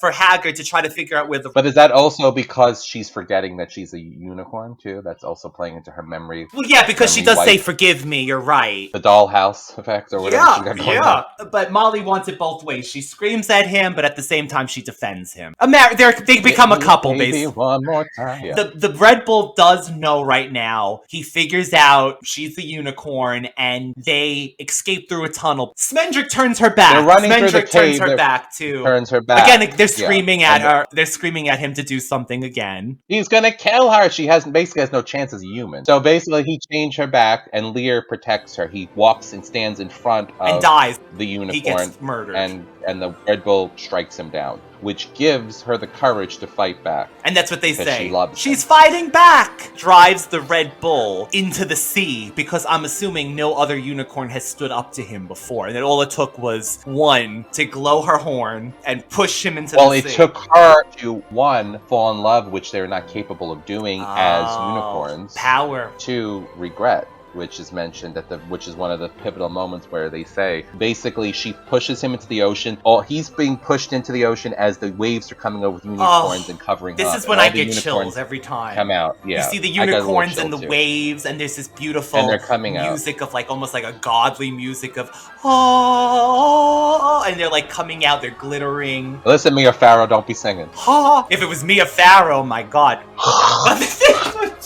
for Haggard to try to figure out where the... But is that also because she's forgetting that she's a unicorn, too? That's also playing into her memory. Well, yeah, because she does say, forgive me, you're right. The dollhouse effect or whatever. Yeah. But Molly wants it both ways. She screams at him, but at the same time, she defends him. They become a couple, basically. One more time. Yeah. The Red Bull does know right now. He figures out she's the unicorn, and they escape through a tunnel. Smendrick turns her back. They're running through the cave. Turns her back, too. Turns her back. Again, they're screaming at her. They're screaming at him to do something again. He's gonna kill her. She basically has no chance as a human. So basically, he changed her back, and Lear protects her. He walks and stands in front of and dies. The unicorn. He gets murdered. And the Red Bull strikes him down, which gives her the courage to fight back. And that's what they say. She's fighting back! Drives the Red Bull into the sea, because I'm assuming no other unicorn has stood up to him before. And that all it took was one to glow her horn and push him into the sea. Well, it took her to, one, fall in love, which they're not capable of doing as unicorns. Power. To regret. which is mentioned which is one of the pivotal moments where they say basically she pushes him into the ocean. He's being pushed into the ocean as the waves are coming over with unicorns and covering this up. is when I get chills every time. Come out, yeah. You see the unicorns and the waves, and there's this beautiful and they're coming music out. of like almost like a godly music of and they're like coming out, they're glittering. Listen, Mia Farrow, don't be singing. If it was Mia Farrow, my god.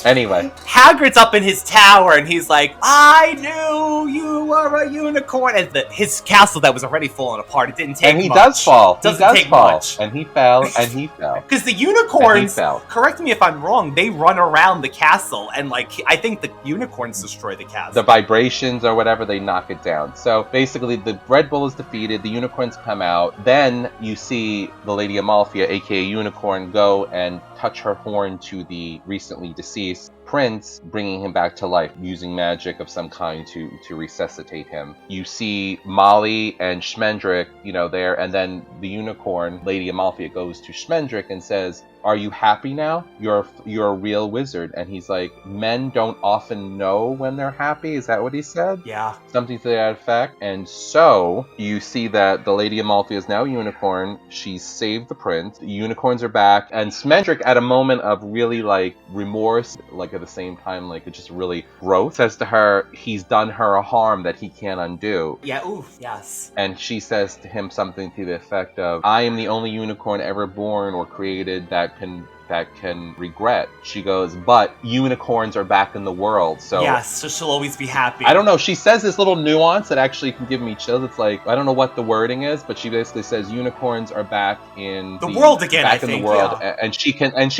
Anyway, Hagrid's up in his tower and he's like, I knew you were a unicorn. And his castle that was already falling apart, it didn't take much. And he does fall. Doesn't take much. And he fell, and he fell. Because the unicorns, correct me if I'm wrong, they run around the castle and like, I think the unicorns destroy the castle. The vibrations or whatever, they knock it down. So basically the Red Bull is defeated, the unicorns come out, then you see the Lady Amalthea, aka Unicorn, go and touch her horn to the recently deceased prince, bringing him back to life using magic of some kind to resuscitate him. You see Molly and Schmendrick, there, and then the unicorn, Lady Amalthea, goes to Schmendrick and says, are you happy now? You're a real wizard. And he's like, men don't often know when they're happy. Is that what he said? Yeah. Something to that effect. And so you see that the Lady Amalthea is now a unicorn. She's saved the prince. The unicorns are back. And Schmendrick, at a moment of really like remorse, like at the same time, like it's just really growth, says to her, he's done her a harm that he can't undo. Yeah, ooh, yes. And she says to him something to the effect of, I am the only unicorn ever born or created that can regret. She goes, but unicorns are back in the world, so yes, so she'll always be happy. I don't know, she says this little nuance that actually can give me chills. It's like, I don't know what the wording is, but she basically says unicorns are back in the world again, back I in think, the world, yeah. and she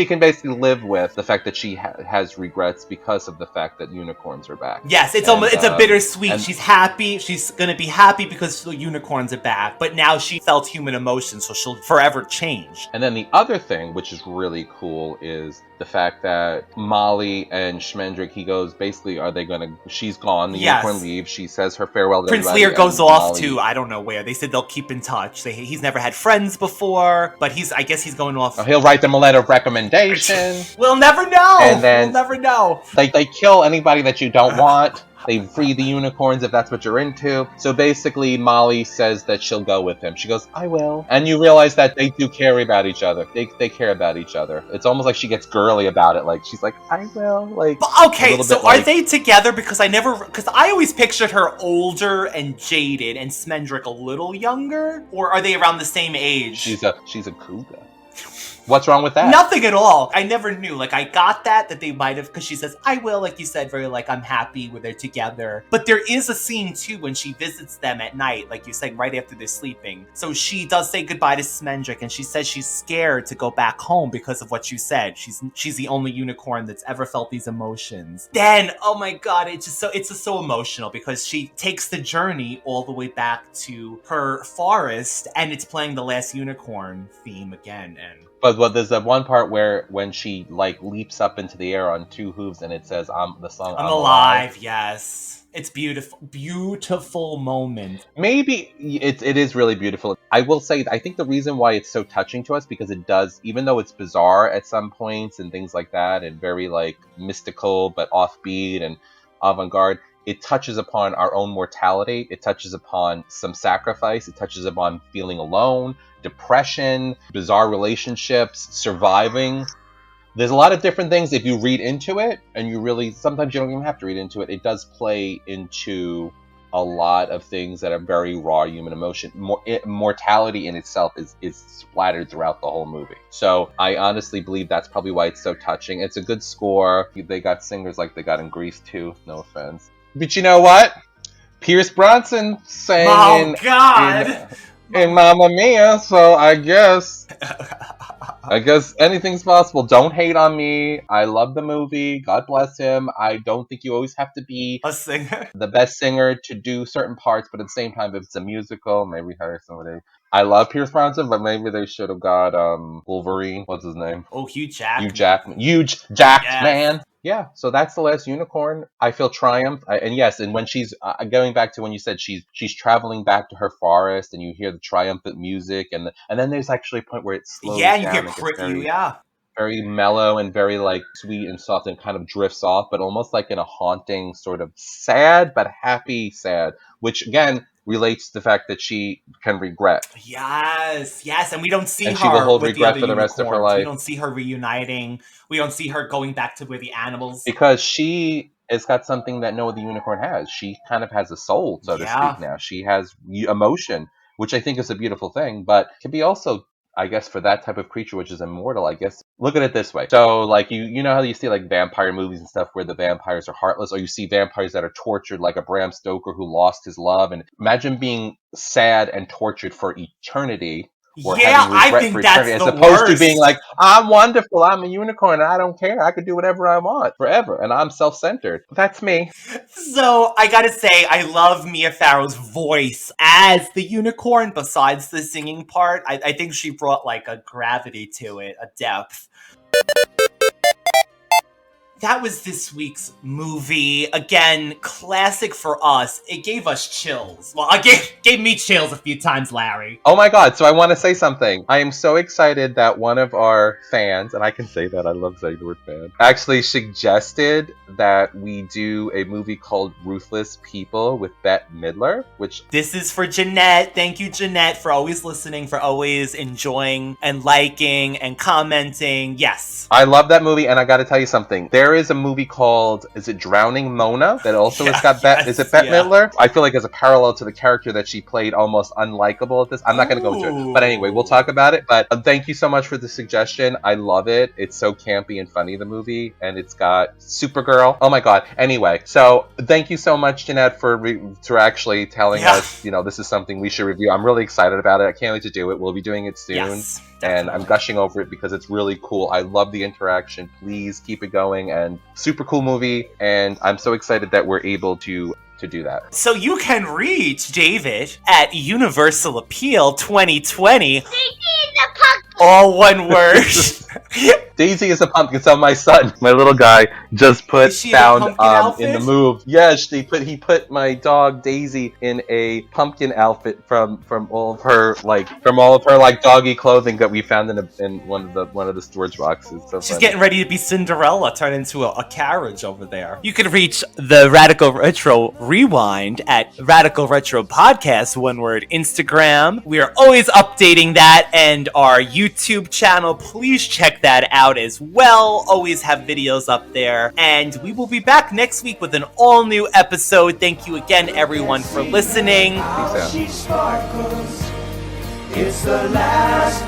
can basically live with the fact that she has regrets because of the fact that unicorns are back. Yes, it's a bittersweet. She's happy. She's gonna be happy because the unicorns are back, but now she felt human emotion, so she'll forever change. And then the other thing, which is really cool, is the fact that Molly and Schmendrick, he goes, basically, she's gone, the unicorn leaves, she says her farewell to Prince everybody, Lear goes off Molly, to, I don't know where, they said they'll keep in touch. He's never had friends before, but I guess he's going off. He'll write them a letter of recommendation. We'll never know! And then, we'll never know. They kill anybody that you don't want. They free the unicorns if that's what you're into. So basically, Molly says that she'll go with him. She goes, I will. And you realize that they do care about each other. They care about each other. It's almost like she gets girly about it. Like, she's like, I will. Like, but okay, so are they together? Because I always pictured her older and jaded and Schmendrick a little younger? Or are they around the same age? She's a cougar. What's wrong with that? Nothing at all. I never knew. Like, I got that they might have, because she says, I will, like you said, very like, I'm happy when they're together. But there is a scene, too, when she visits them at night, like you said, right after they're sleeping. So she does say goodbye to Schmendrick, and she says she's scared to go back home because of what you said. She's the only unicorn that's ever felt these emotions. Then, oh my god, it's just so emotional, because she takes the journey all the way back to her forest, and it's playing the Last Unicorn theme again, and But there's that one part where when she like leaps up into the air on two hooves and it says I'm alive. Yes. It's beautiful moment. Maybe it is really beautiful. I will say, I think the reason why it's so touching to us, because it does, even though it's bizarre at some points and things like that, and very like mystical but offbeat and avant-garde, it touches upon our own mortality. It touches upon some sacrifice. It touches upon feeling alone, depression, bizarre relationships, surviving. There's a lot of different things. If you read into it, and sometimes you don't even have to read into it, it does play into a lot of things that are very raw human emotion. Mortality in itself is splattered throughout the whole movie. So I honestly believe that's probably why it's so touching. It's a good score. They got singers like they got in Grease too, no offense. But you know what? Pierce Brosnan sang in Mamma Mia, so I guess anything's possible. Don't hate on me. I love the movie. God bless him. I don't think you always have to be a singer, the best singer to do certain parts, but at the same time, if it's a musical, maybe hire somebody. I love Pierce Brosnan, but maybe they should have got Wolverine. What's his name? Oh, Hugh Jackman. Huge Jackman. Yeah, so that's The Last Unicorn. I feel triumph. And when she's going back to when you said she's traveling back to her forest, and you hear the triumphant music, and then there's actually a point where it slows down. Yeah, you hear very mellow and very like sweet and soft and kind of drifts off, but almost like in a haunting sort of sad but happy sad, which again relates to the fact that she can regret. Yes, and we don't see And she will her hold with the regret other for the rest of her unicorns. We life. don't see her reuniting. We don't see her going back to where the animals. Because she has got something that no other unicorn has. She kind of has a soul, so to speak now. She has emotion, which I think is a beautiful thing, but can be also, I guess, for that type of creature, which is immortal, I guess. Look at it this way. So, like, you know how you see, like, vampire movies and stuff where the vampires are heartless, or you see vampires that are tortured, like a Bram Stoker who lost his love. And imagine being sad and tortured for eternity. Or having regret for eternity, as opposed to being like, I'm wonderful, I'm a unicorn, and I don't care, I could do whatever I want forever, and I'm self-centered. That's me. So I gotta say, I love Mia Farrow's voice as the unicorn. Besides the singing part, I think she brought like a gravity to it, a depth. That was this week's movie. Again, classic for us. It gave us chills. Well, it gave me chills a few times, Larry. Oh my god, so I want to say something. I am so excited that one of our fans, and I can say that, I love saying the word fan, actually suggested that we do a movie called Ruthless People with Bette Midler, which... This is for Jeanette. Thank you, Jeanette, for always listening, for always enjoying and liking and commenting. Yes. I love that movie, and I gotta tell you something. There is a movie called, is it Drowning Mona? That also has got Bette, is it Bette Midler? I feel like as a parallel to the character that she played, almost unlikable at this. I'm not gonna go into it. But anyway, we'll talk about it. But thank you so much for the suggestion. I love it. It's so campy and funny, the movie. And it's got Supergirl. Oh my god. Anyway, so thank you so much, Jeanette, for actually telling us, you know, this is something we should review. I'm really excited about it. I can't wait to do it. We'll be doing it soon. Yes. And I'm gushing over it because it's really cool. I love the interaction. Please keep it going. And super cool movie. And I'm so excited that we're able to do that. So you can reach David at Universal Appeal 2020. All one word. Daisy is a pumpkin. So my son, my little guy, just found in the move. Yes, he put my dog Daisy in a pumpkin outfit from all of her doggy clothing that we found in one of the storage boxes. So she's getting ready to be Cinderella, turn into a carriage over there. You can reach the Radical Retro Rewind at Radical Retro Podcast, one word, Instagram. We are always updating that, and our YouTube channel. Please check that out as well. Always have videos up there. And we will be back next week with an all-new episode. Thank you again, everyone, for listening. Peace out. She sparkles. It's the last